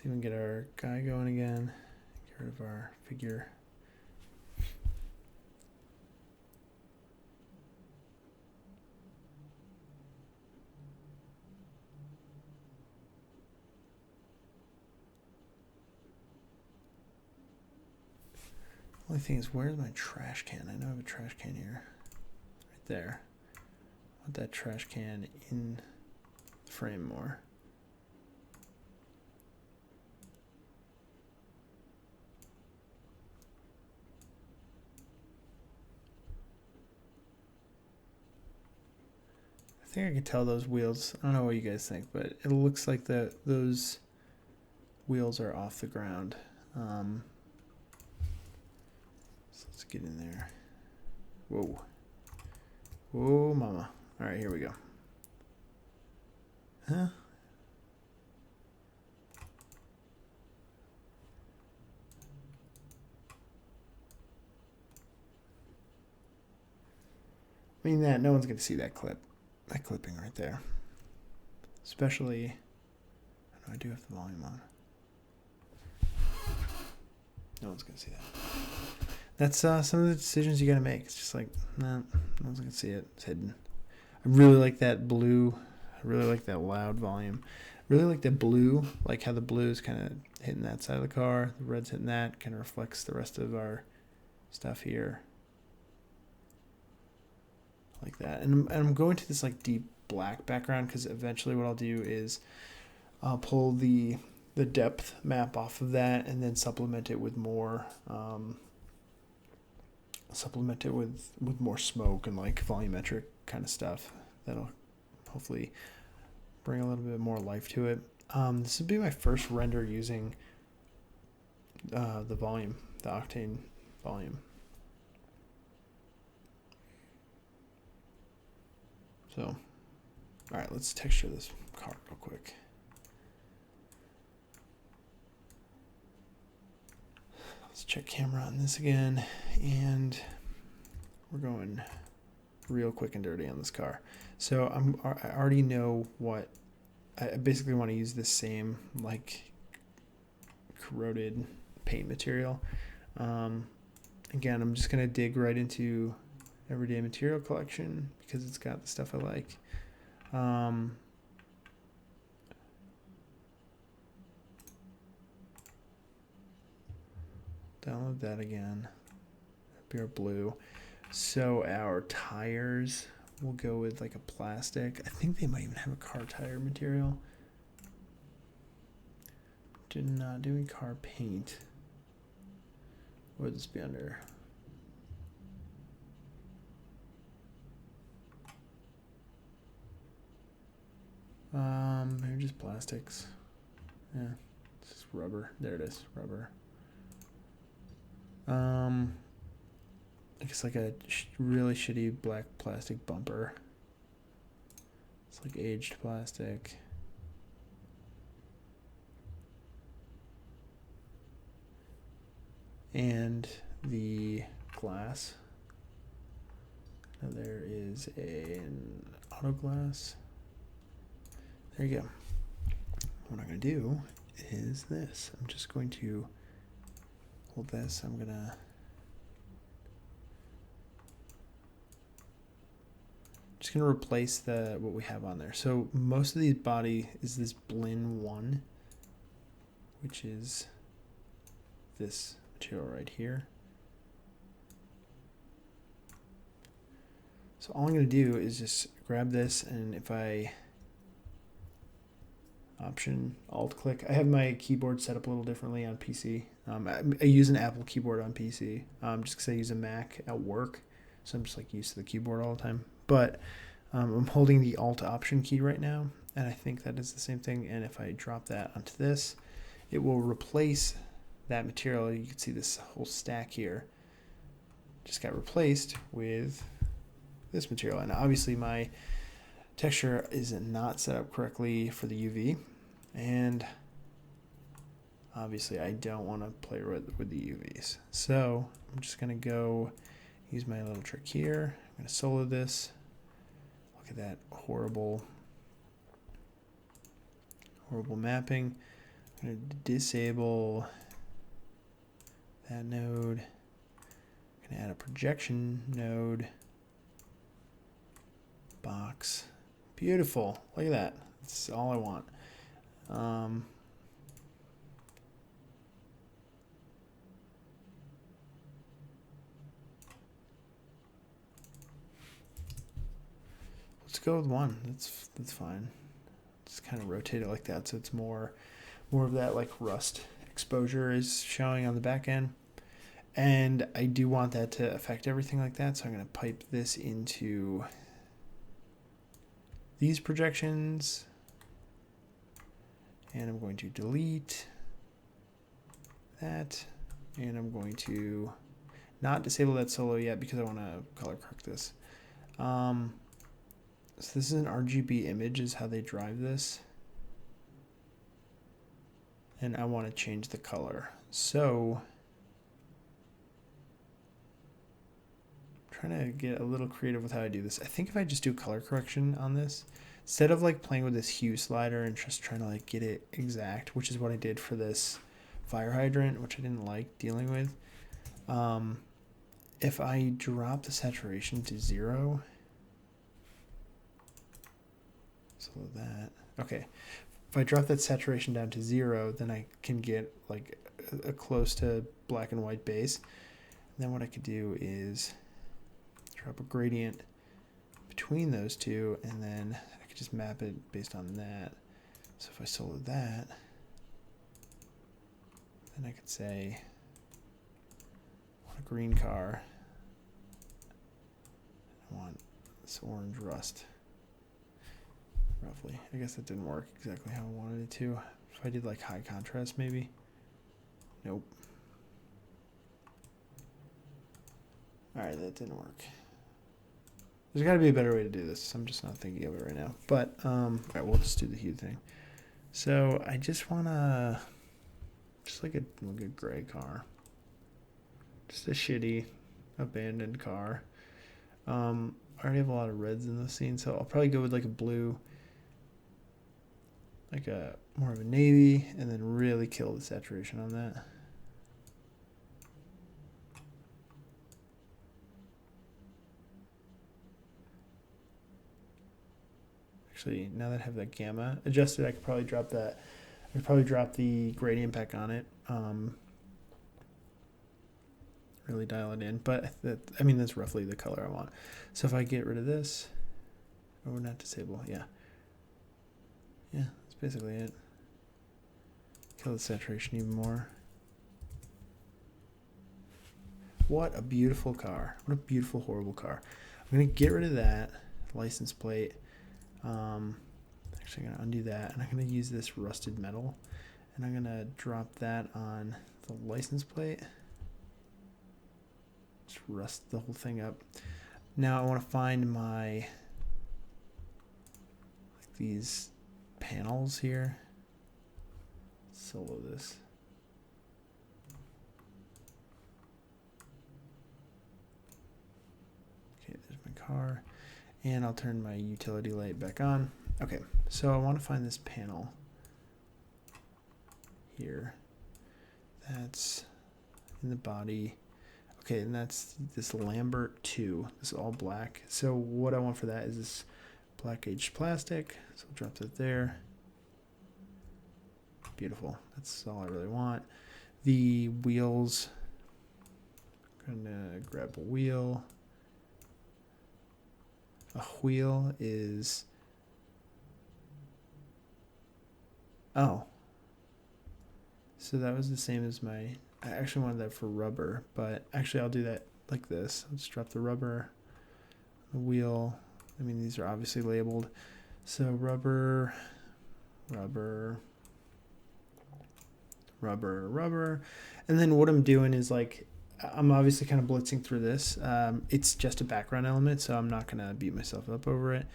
S1: see if we can get our guy going again. Get rid of our figure. Only thing is, where's my trash can? I know I have a trash can here. Right there. I want that trash can in the frame more. I think I can tell those wheels. I don't know what you guys think, but it looks like those wheels are off the ground. So let's get in there. Whoa. Whoa, mama. All right, here we go. Huh? I mean, that no one's going to see that clipping right there. Especially, I do have the volume on. No one's going to see that. That's some of the decisions you got to make. It's just like, nah, no one's going to see it. It's hidden. I really like that blue. I really like that loud volume. I really like the blue, like how the blue is kind of hitting that side of the car. The red's hitting that, kind of reflects the rest of our stuff here. Like that. And I'm going to this like deep black background because eventually what I'll do is I'll pull the depth map off of that and then supplement it with more more smoke and like volumetric kind of stuff. That'll hopefully bring a little bit more life to it. This would be my first render using the volume, the Octane volume. So, all right, let's texture this car real quick. Let's check camera on this again, and we're going real quick and dirty on this car. So I already know what I basically want to use the same like corroded paint material. Again, I'm just gonna dig right into Everyday Material Collection because it's got the stuff I like. Download that again. That'd be our blue. So our tires will go with like a plastic. I think they might even have a car tire material. Did not doing car paint. What would this be under? Maybe just plastics. Yeah, it's just rubber. There it is, rubber. I guess like a really shitty black plastic bumper. It's like aged plastic. And the glass. Now there is an auto glass. There you go. What I'm going to do is this. I'm just going to hold this. I'm going to replace what we have on there. So most of these body is this Blinn 1, which is this material right here. So all I'm going to do is just grab this, and if I Option Alt click, I have my keyboard set up a little differently on PC. I use an Apple keyboard on PC just because I use a Mac at work, so I'm just like used to the keyboard all the time. But I'm holding the Alt Option key right now, and I think that is the same thing. And if I drop that onto this, it will replace that material. You can see this whole stack here just got replaced with this material. And obviously my texture is not set up correctly for the UV, and obviously I don't want to play with the UVs. So I'm just going to go use my little trick here. I'm going to solo this. Look at that horrible mapping. I'm I'm going to disable that node. I'm going to add a projection node. Box. Beautiful. Look at that. That's all I want. Let's go with one. That's fine. Just kind of rotate it like that so it's more of that like rust exposure is showing on the back end. And I do want that to affect everything like that, so I'm going to pipe this into these projections, and I'm going to delete that, and I'm going to not disable that solo yet because I want to color correct this. So this is an RGB image is how they drive this, and I want to change the color. So I'm trying to get a little creative with how I do this. I think if I just do color correction on this, instead of like playing with this hue slider and just trying to like get it exact, which is what I did for this fire hydrant, which I didn't like dealing with. If I drop the saturation to 0, so that, okay. If I drop that saturation down to 0, then I can get like a close to black and white base. And then what I could do is drop a gradient between those two, and then I could just map it based on that. So if I solo that, then I could say I want a green car. I want this orange rust. Roughly. I guess that didn't work exactly how I wanted it to. If I did like high contrast maybe. Nope. Alright, that didn't work. There's got to be a better way to do this. I'm just not thinking of it right now. But, alright, we'll just do the hue thing. So, I just want to, just like a gray car. Just a shitty, abandoned car. I already have a lot of reds in the scene, so I'll probably go with like a blue, like a more of a navy, and then really kill the saturation on that. Actually, now that I have that gamma adjusted, I could probably drop that. I could probably drop the gradient back on it. Really dial it in, but I mean that's roughly the color I want. So if I get rid of this, or not disable, yeah, that's basically it. Kill the saturation even more. What a beautiful car! What a beautiful, horrible car. I'm gonna get rid of that license plate. Actually, I'm gonna undo that, and I'm gonna use this rusted metal, and I'm gonna drop that on the license plate. Just rust the whole thing up. Now I want to find my like these panels here. Solo this. Okay, there's my car, and I'll turn my utility light back on. Okay, so I want to find this panel here. That's in the body. Okay, and that's this Lambert 2. This is all black. So what I want for that is this black aged plastic. So I'll drop that there. Beautiful. That's all I really want. The wheels. I'm gonna grab a wheel. A wheel is, oh, so that was the same as my, I actually wanted that for rubber, but actually I'll do that like this. I'll just drop the rubber, the wheel. I mean, these are obviously labeled. So rubber, rubber, rubber, rubber. And then what I'm doing is like, I'm obviously kind of blitzing through this. It's just a background element, so I'm not going to beat myself up over it.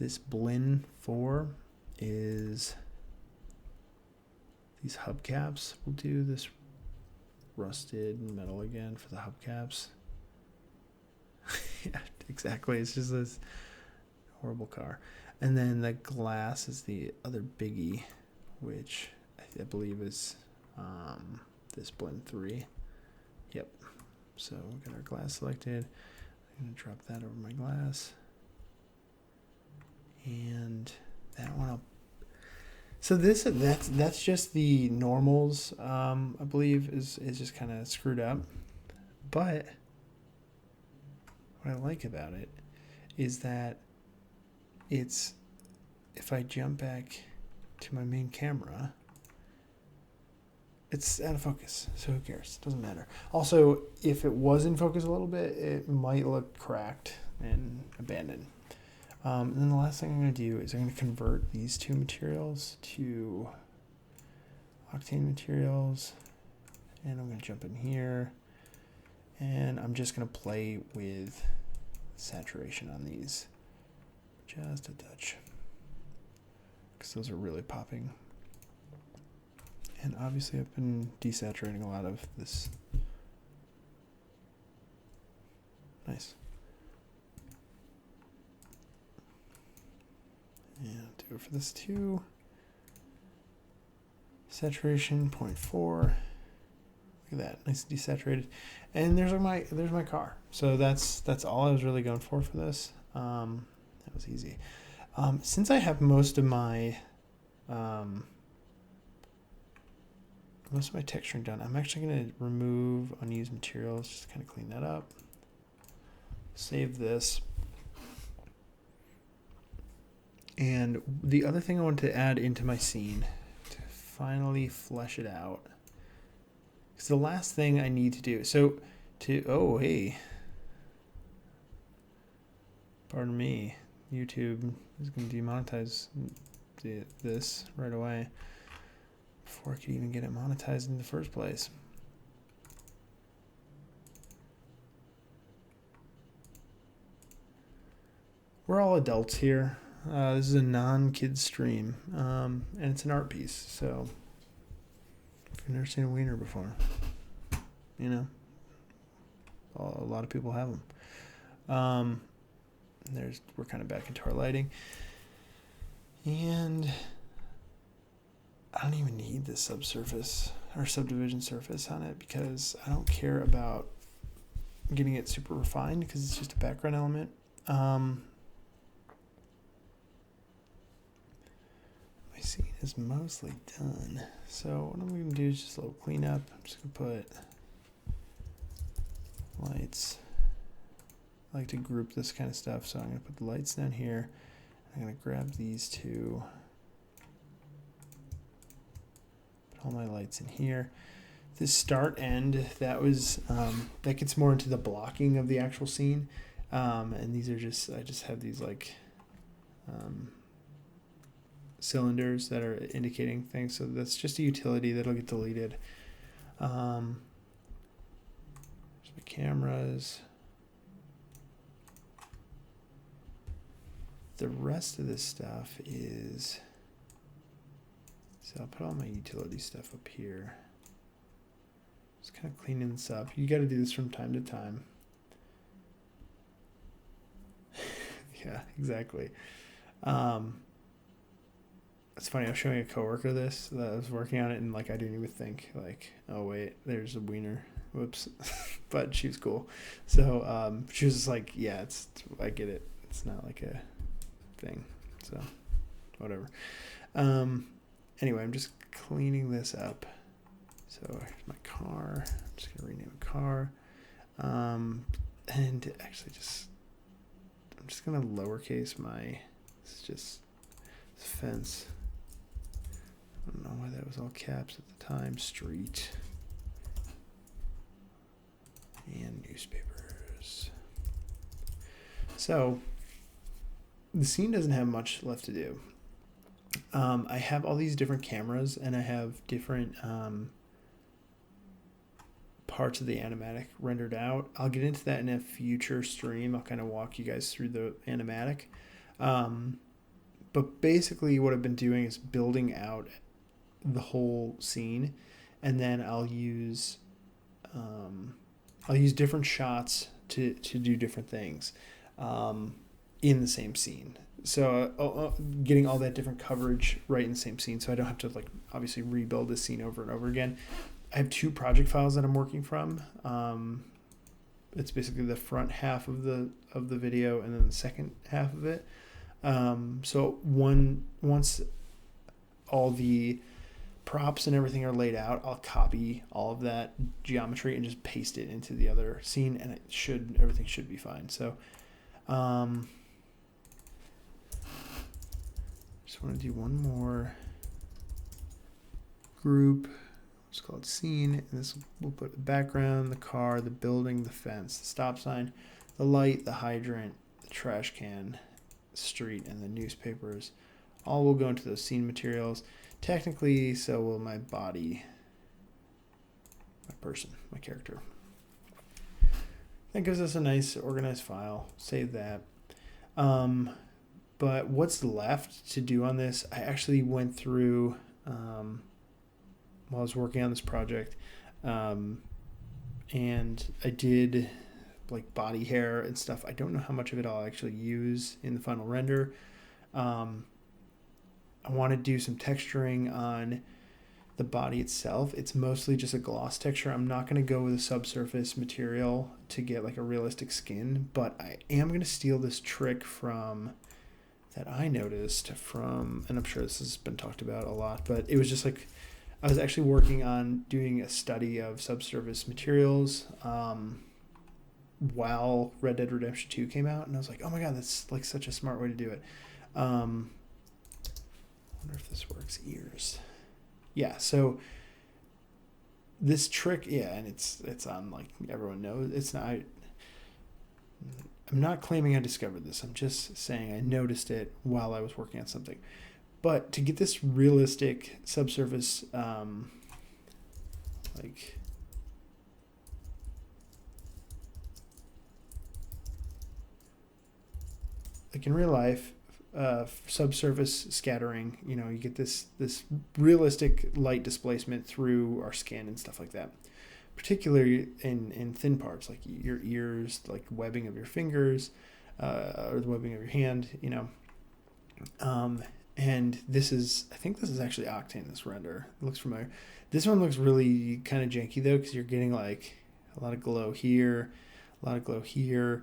S1: This Blinn 4 is these hubcaps. We'll do this rusted metal again for the hubcaps. Yeah, exactly. It's just this horrible car. And then the glass is the other biggie, which I believe is this blend 3. Yep. So we got our glass selected. I'm going to drop that over my glass. And that one I'll... So that's just the normals, I believe, is just kind of screwed up. But what I like about it is that it's, if I jump back to my main camera, it's out of focus, so who cares? Doesn't matter. Also, if it was in focus a little bit, it might look cracked and abandoned. And then the last thing I'm going to do is I'm going to convert these two materials to Octane materials, and I'm going to jump in here, and I'm just going to play with saturation on these just a touch, because those are really popping. And obviously I've been desaturating a lot of this. Nice. And I'll do it for this too. Saturation 0.4. Look at that, nice and desaturated. And there's my car. So that's all I was really going for this. That was easy. Since I have most of my texturing done, I'm actually going to remove unused materials, just kind of clean that up. Save this. And the other thing I want to add into my scene to finally flesh it out, because the last thing I need to do, oh, hey, pardon me, YouTube is going to demonetize this right away before I could even get it monetized in the first place. We're all adults here. This is a non-kid stream, and it's an art piece, so if you've never seen a wiener before, you know, a lot of people have them. We're kind of back into our lighting, and I don't even need this subsurface or subdivision surface on it, because I don't care about getting it super refined, because it's just a background element. My scene is mostly done, so what I'm going to do is just a little cleanup. I'm just going to put lights. I like to group this kind of stuff, so I'm going to put the lights down here. I'm going to grab these two, put all my lights in here. This start end, that gets more into the blocking of the actual scene, and these are I just have these like cylinders that are indicating things, so that's just a utility that'll get deleted. There's my cameras. The rest of this stuff is, so I'll put all my utility stuff up here. Just kind of cleaning this up. You got to do this from time to time. Yeah, exactly. It's funny, I was showing a coworker this that was working on it, and like I didn't even think like, oh wait, there's a wiener. Whoops. But she was cool. So she was just like, yeah, I get it. It's not like a thing. So whatever. Anyway, I'm just cleaning this up. So here's my car. I'm just gonna rename a car. And actually I'm just gonna lowercase this fence. I don't know why that was all caps at the time. Street and newspapers. So the scene doesn't have much left to do. I have all these different cameras, and I have different parts of the animatic rendered out. I'll get into that in a future stream. I'll kind of walk you guys through the animatic. But basically what I've been doing is building out the whole scene, and then I'll use different shots to do different things in the same scene. getting all that different coverage right in the same scene, so I don't have to like obviously rebuild this scene over and over again. I have 2 project files that I'm working from. It's basically the front half of the video and then the second half of it. So once all the props and everything are laid out, I'll copy all of that geometry and just paste it into the other scene, and everything should be fine. So just want to do one more group. It's called scene, and this we'll put the background, the car, the building, the fence, the stop sign, the light, the hydrant, the trash can, street, and the newspapers. All will go into those scene materials. Technically, so will my body, my person, my character. That gives us a nice organized file. Save that. But what's left to do on this, I actually went through while I was working on this project, and I did like body hair and stuff. I don't know how much of it I'll actually use in the final render. I want to do some texturing on the body itself. It's mostly just a gloss texture. I'm not going to go with a subsurface material to get like a realistic skin, but I am going to steal this trick that I noticed from, and I'm sure this has been talked about a lot, but it was just like, I was actually working on doing a study of subsurface materials while Red Dead Redemption 2 came out, and I was like, oh my god, that's like such a smart way to do it. I wonder if this works. Ears. Yeah, so this trick, yeah, and it's on, like, everyone knows. It's not, I'm not claiming I discovered this. I'm just saying I noticed it while I was working on something. But to get this realistic subsurface, like in real life, subsurface scattering, you get this realistic light displacement through our skin and stuff like that. Particularly in thin parts, like your ears, like webbing of your fingers, or the webbing of your hand, and I think this is actually Octane, this render. It looks familiar. This one looks really kind of janky though, because you're getting like a lot of glow here, a lot of glow here.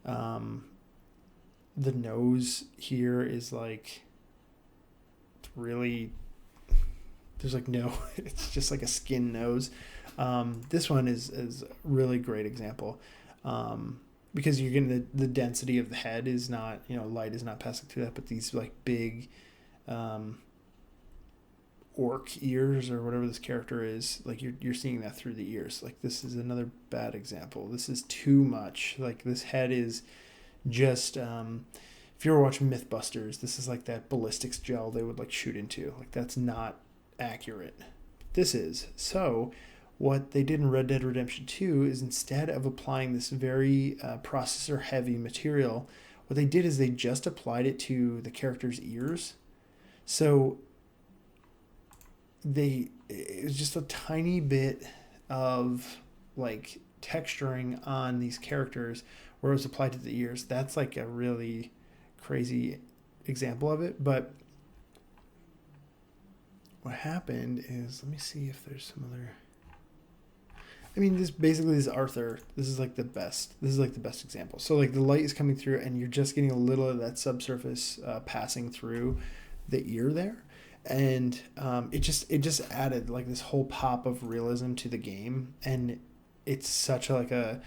S1: The nose here is like really, there's like no, it's just like a skin nose. This one is a really great example, because you're getting the density of the head is not, light is not passing through that, but these like big orc ears or whatever this character is, like you're seeing that through the ears. Like this is another bad example. This is too much. Like this head is just, if you ever watch Mythbusters, this is like that ballistics gel they would like shoot into. Like that's not accurate. This is. So what they did in Red Dead Redemption 2 is, instead of applying this very processor heavy material, what they did is they just applied it to the character's ears. So it was just a tiny bit of like texturing on these characters where it was applied to the ears. That's like a really crazy example of it. But what happened is, let me see if there's some other, this basically is Arthur. This is like the best example. So like the light is coming through and you're just getting a little of that subsurface passing through the ear there. And it just added like this whole pop of realism to the game. And it's such like a,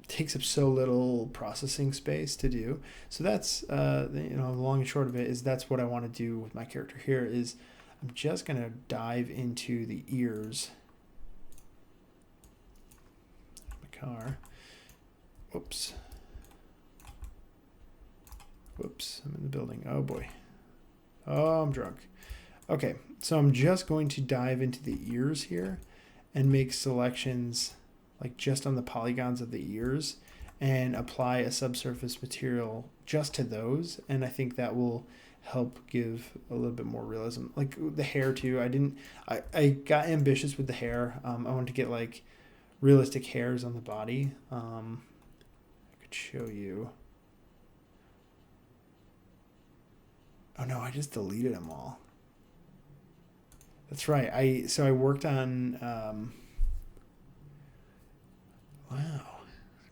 S1: takes up so little processing space to do. So that's, the long and short of it is that's what I want to do with my character here. Is I'm just going to dive into the ears. Car. Whoops, I'm in the building. Oh boy. Oh, I'm drunk. Okay, so I'm just going to dive into the ears here and make selections like just on the polygons of the ears and apply a subsurface material just to those, and I think that will help give a little bit more realism. Like the hair too, I got ambitious with the hair. I wanted to get like realistic hairs on the body. I could show you. Oh no, I just deleted them all. That's right. I worked on wow,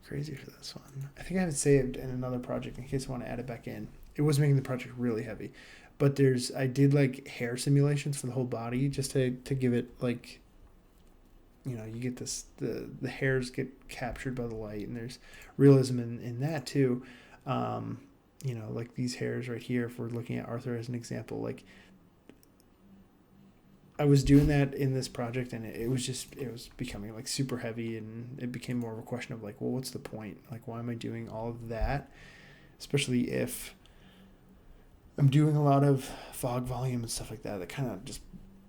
S1: crazy for this one. I think I have it saved in another project in case I want to add it back in. It was making the project really heavy, but I did like hair simulations for the whole body just to give it like, you get this, the hairs get captured by the light, and there's realism in that too. Um, like these hairs right here, if we're looking at Arthur as an example, like I was doing that in this project, and it was becoming like super heavy, and it became more of a question of like, well, what's the point? Like, why am I doing all of that? Especially if I'm doing a lot of fog volume and stuff like that. That kind of just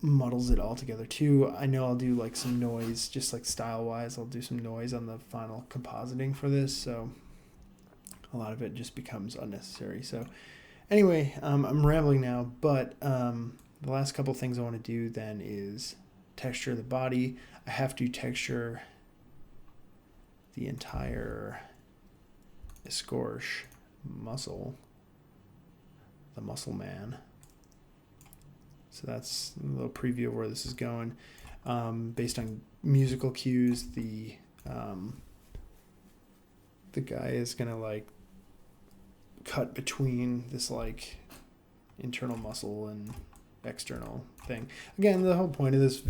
S1: muddles it all together too. I know I'll do like some noise, just like style wise. I'll do some noise on the final compositing for this, so a lot of it just becomes unnecessary. So anyway, I'm rambling now, but the last couple things I want to do then is texture the body. I have to texture the entire escorche muscle, the muscle man. So that's a little preview of where this is going. Based on musical cues, the guy is gonna like cut between this like internal muscle and external thing. Again, the whole point of this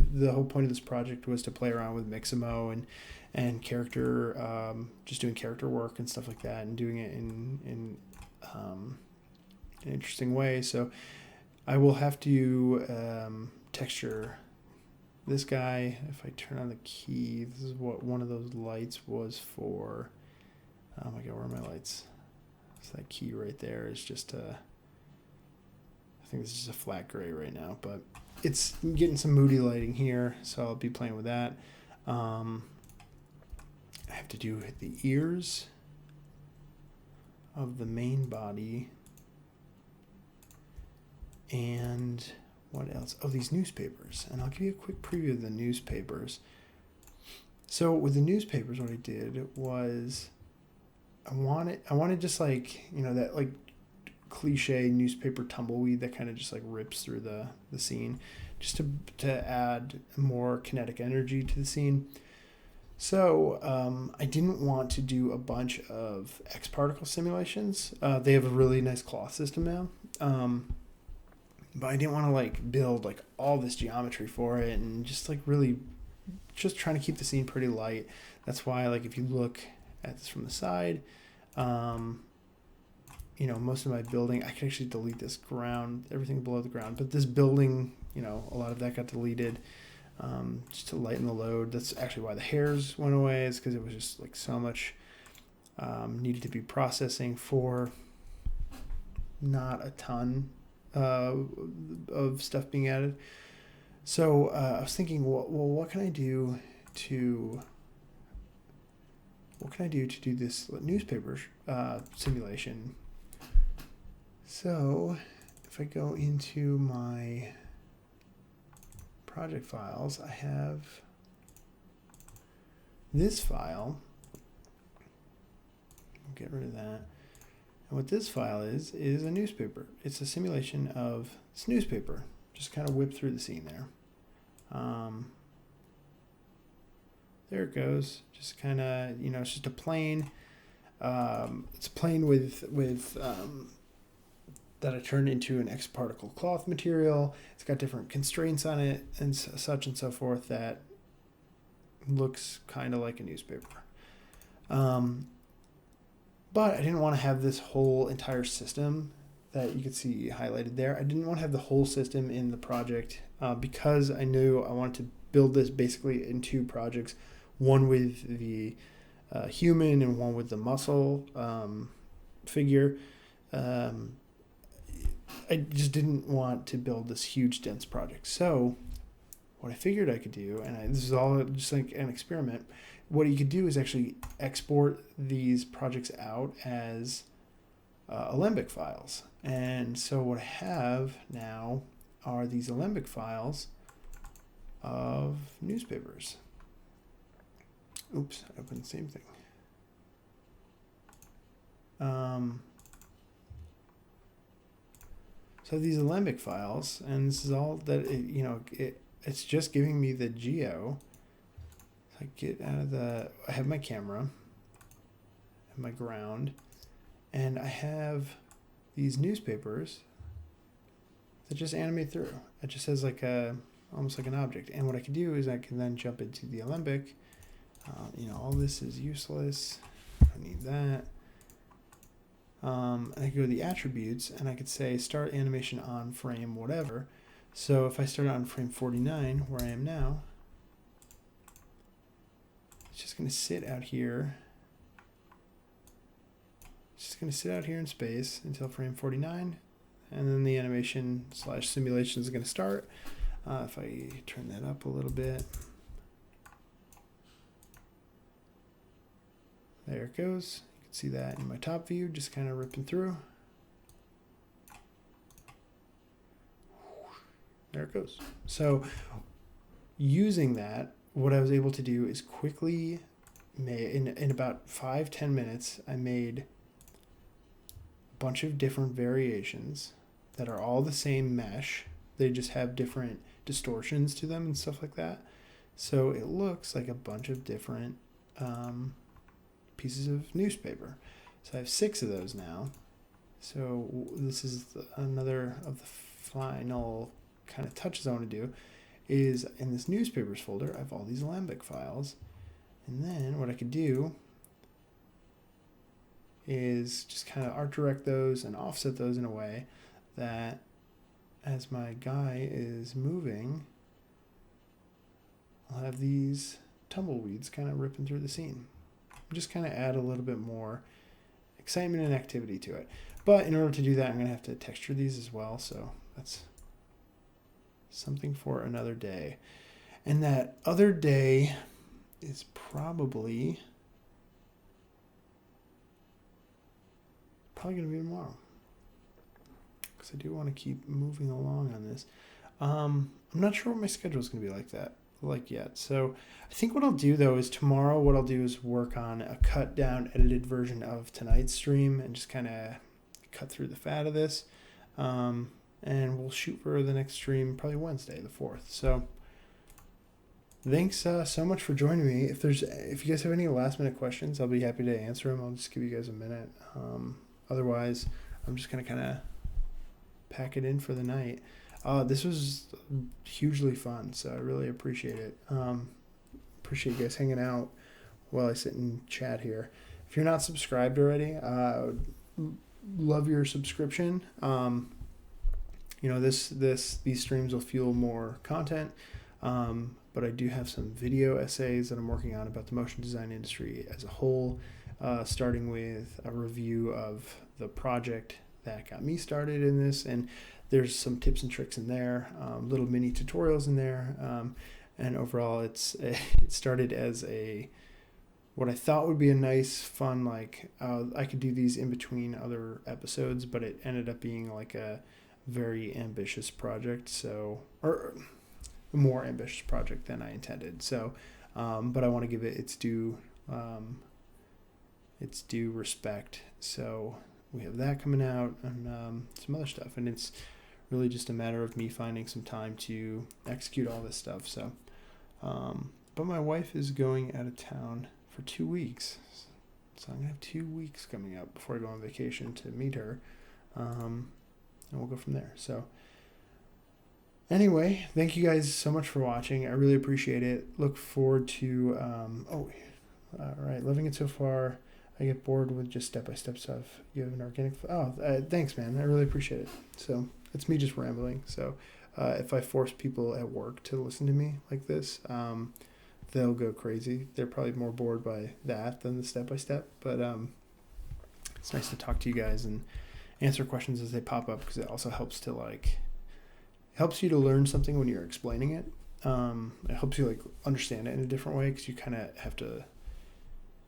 S1: project was to play around with Mixamo and character, just doing character work and stuff like that, and doing it in an interesting way. So I will have to texture this guy. If I turn on the key, this is what one of those lights was for. Oh my god, where are my lights? So that key right there is just I think this is a flat gray right now, but it's getting some moody lighting here, so I'll be playing with that. I have to do the ears of the main body. And what else? Oh, these newspapers. And I'll give you a quick preview of the newspapers. So with the newspapers, what I did was I wanted just like, that like cliche newspaper tumbleweed that kind of just like rips through the scene, just to add more kinetic energy to the scene. So I didn't want to do a bunch of X particle simulations. They have a really nice cloth system now. But I didn't want to like build like all this geometry for it, and just like really just trying to keep the scene pretty light. That's why, like, if you look at this from the side, most of my building, I can actually delete this ground, everything below the ground, but this building, a lot of that got deleted, just to lighten the load. That's actually why the hairs went away, is because it was just like so much needed to be processing for not a ton of stuff being added. So I was thinking, well, what can I do to do this newspaper simulation? So if I go into my project files, I have this file. I'll get rid of that. And what this file is a newspaper. It's a simulation of this newspaper. Just kind of whip through the scene there. There it goes. Just kind of, it's just a plane. It's a plane with that I turned into an X particle cloth material. It's got different constraints on it and such and so forth that looks kind of like a newspaper. But I didn't want to have this whole entire system that you could see highlighted there. I didn't want to have the whole system in the project because I knew I wanted to build this basically in two projects, one with the human and one with the muscle figure. I just didn't want to build this huge, dense project. So what I figured I could do, and this is all just like an experiment, what you could do is actually export these projects out as Alembic files. And so what I have now are these Alembic files of newspapers. Oops, I opened the same thing. So So these Alembic files, and this is all that it's just giving me the geo. So I get out of I have my camera, I have my ground, and I have these newspapers that just animate through. It just has like almost like an object. And what I can do is I can then jump into the Alembic. All this is useless. I don't need that. And I can go to the attributes, and I could say start animation on frame whatever. So if I start on frame 49, where I am now, it's just going to sit out here. It's just going to sit out here in space until frame 49, and then the animation / simulation is going to start. If I turn that up a little bit, there it goes. You can see that in my top view, just kind of ripping through. There it goes. So using that, what I was able to do is quickly in about 5-10 minutes, I made a bunch of different variations that are all the same mesh. They just have different distortions to them and stuff like that. So it looks like a bunch of different pieces of newspaper. So I have 6 of those now. So this is another of the final kind of touches I want to do, is in this newspapers folder, I have all these Alembic files. And then what I could do is just kind of art direct those and offset those in a way that as my guy is moving, I'll have these tumbleweeds kind of ripping through the scene. Just kind of add a little bit more excitement and activity to it. But in order to do that, I'm going to have to texture these as well. So that's something for another day. And that other day is probably going to be tomorrow, because I do want to keep moving along on this. I'm not sure what my schedule is going to be like yet. So I think what I'll do though is tomorrow what I'll do is work on a cut down edited version of tonight's stream and just kind of cut through the fat of this. And we'll shoot for the next stream probably Wednesday the 4th. So thanks so much for joining me. If you guys have any last minute questions, I'll be happy to answer them. I'll just give you guys a minute. Otherwise, I'm just going to kind of pack it in for the night. This was hugely fun, so I really appreciate it. Appreciate you guys hanging out while I sit and chat here. If you're not subscribed already, love your subscription. These streams will fuel more content, but I do have some video essays that I'm working on about the motion design industry as a whole, starting with a review of the project that got me started in this, and there's some tips and tricks in there, little mini tutorials in there, and overall it started as what I thought would be a nice, fun, I could do these in between other episodes, but it ended up being like a very ambitious project, or a more ambitious project than I intended. So, but I want to give it its due respect. So we have that coming out and some other stuff, and it's really just a matter of me finding some time to execute all this stuff. So, but my wife is going out of town for 2 weeks, so I'm gonna have 2 weeks coming up before I go on vacation to meet her, and we'll go from there. So anyway, thank you guys so much for watching. I really appreciate it. Look forward to all right, loving it so far. I get bored with just step-by-step stuff. You have an organic thanks, man. I really appreciate it. So it's me just rambling. So if I force people at work to listen to me like this, they'll go crazy. They're probably more bored by that than the step-by-step. But it's nice to talk to you guys and answer questions as they pop up, because it also helps you to learn something when you're explaining it. It helps you understand it in a different way, because you kind of have to,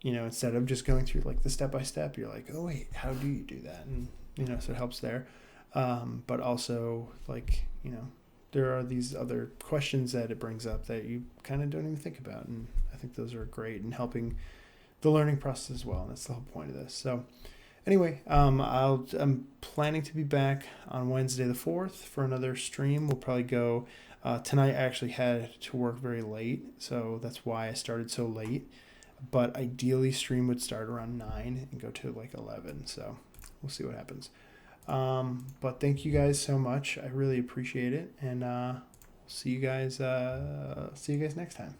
S1: instead of just going through the step-by-step, you're like, oh wait, how do you do that? And so it helps there. But also there are these other questions that it brings up that you kind of don't even think about, and I think those are great in helping the learning process as well, and that's the whole point of this. So Anyway, I'm planning to be back on Wednesday the 4th for another stream. We'll probably go tonight. I actually had to work very late, so that's why I started so late. But ideally, stream would start around 9 and go to like 11. So we'll see what happens. But thank you guys so much. I really appreciate it, and see you guys next time.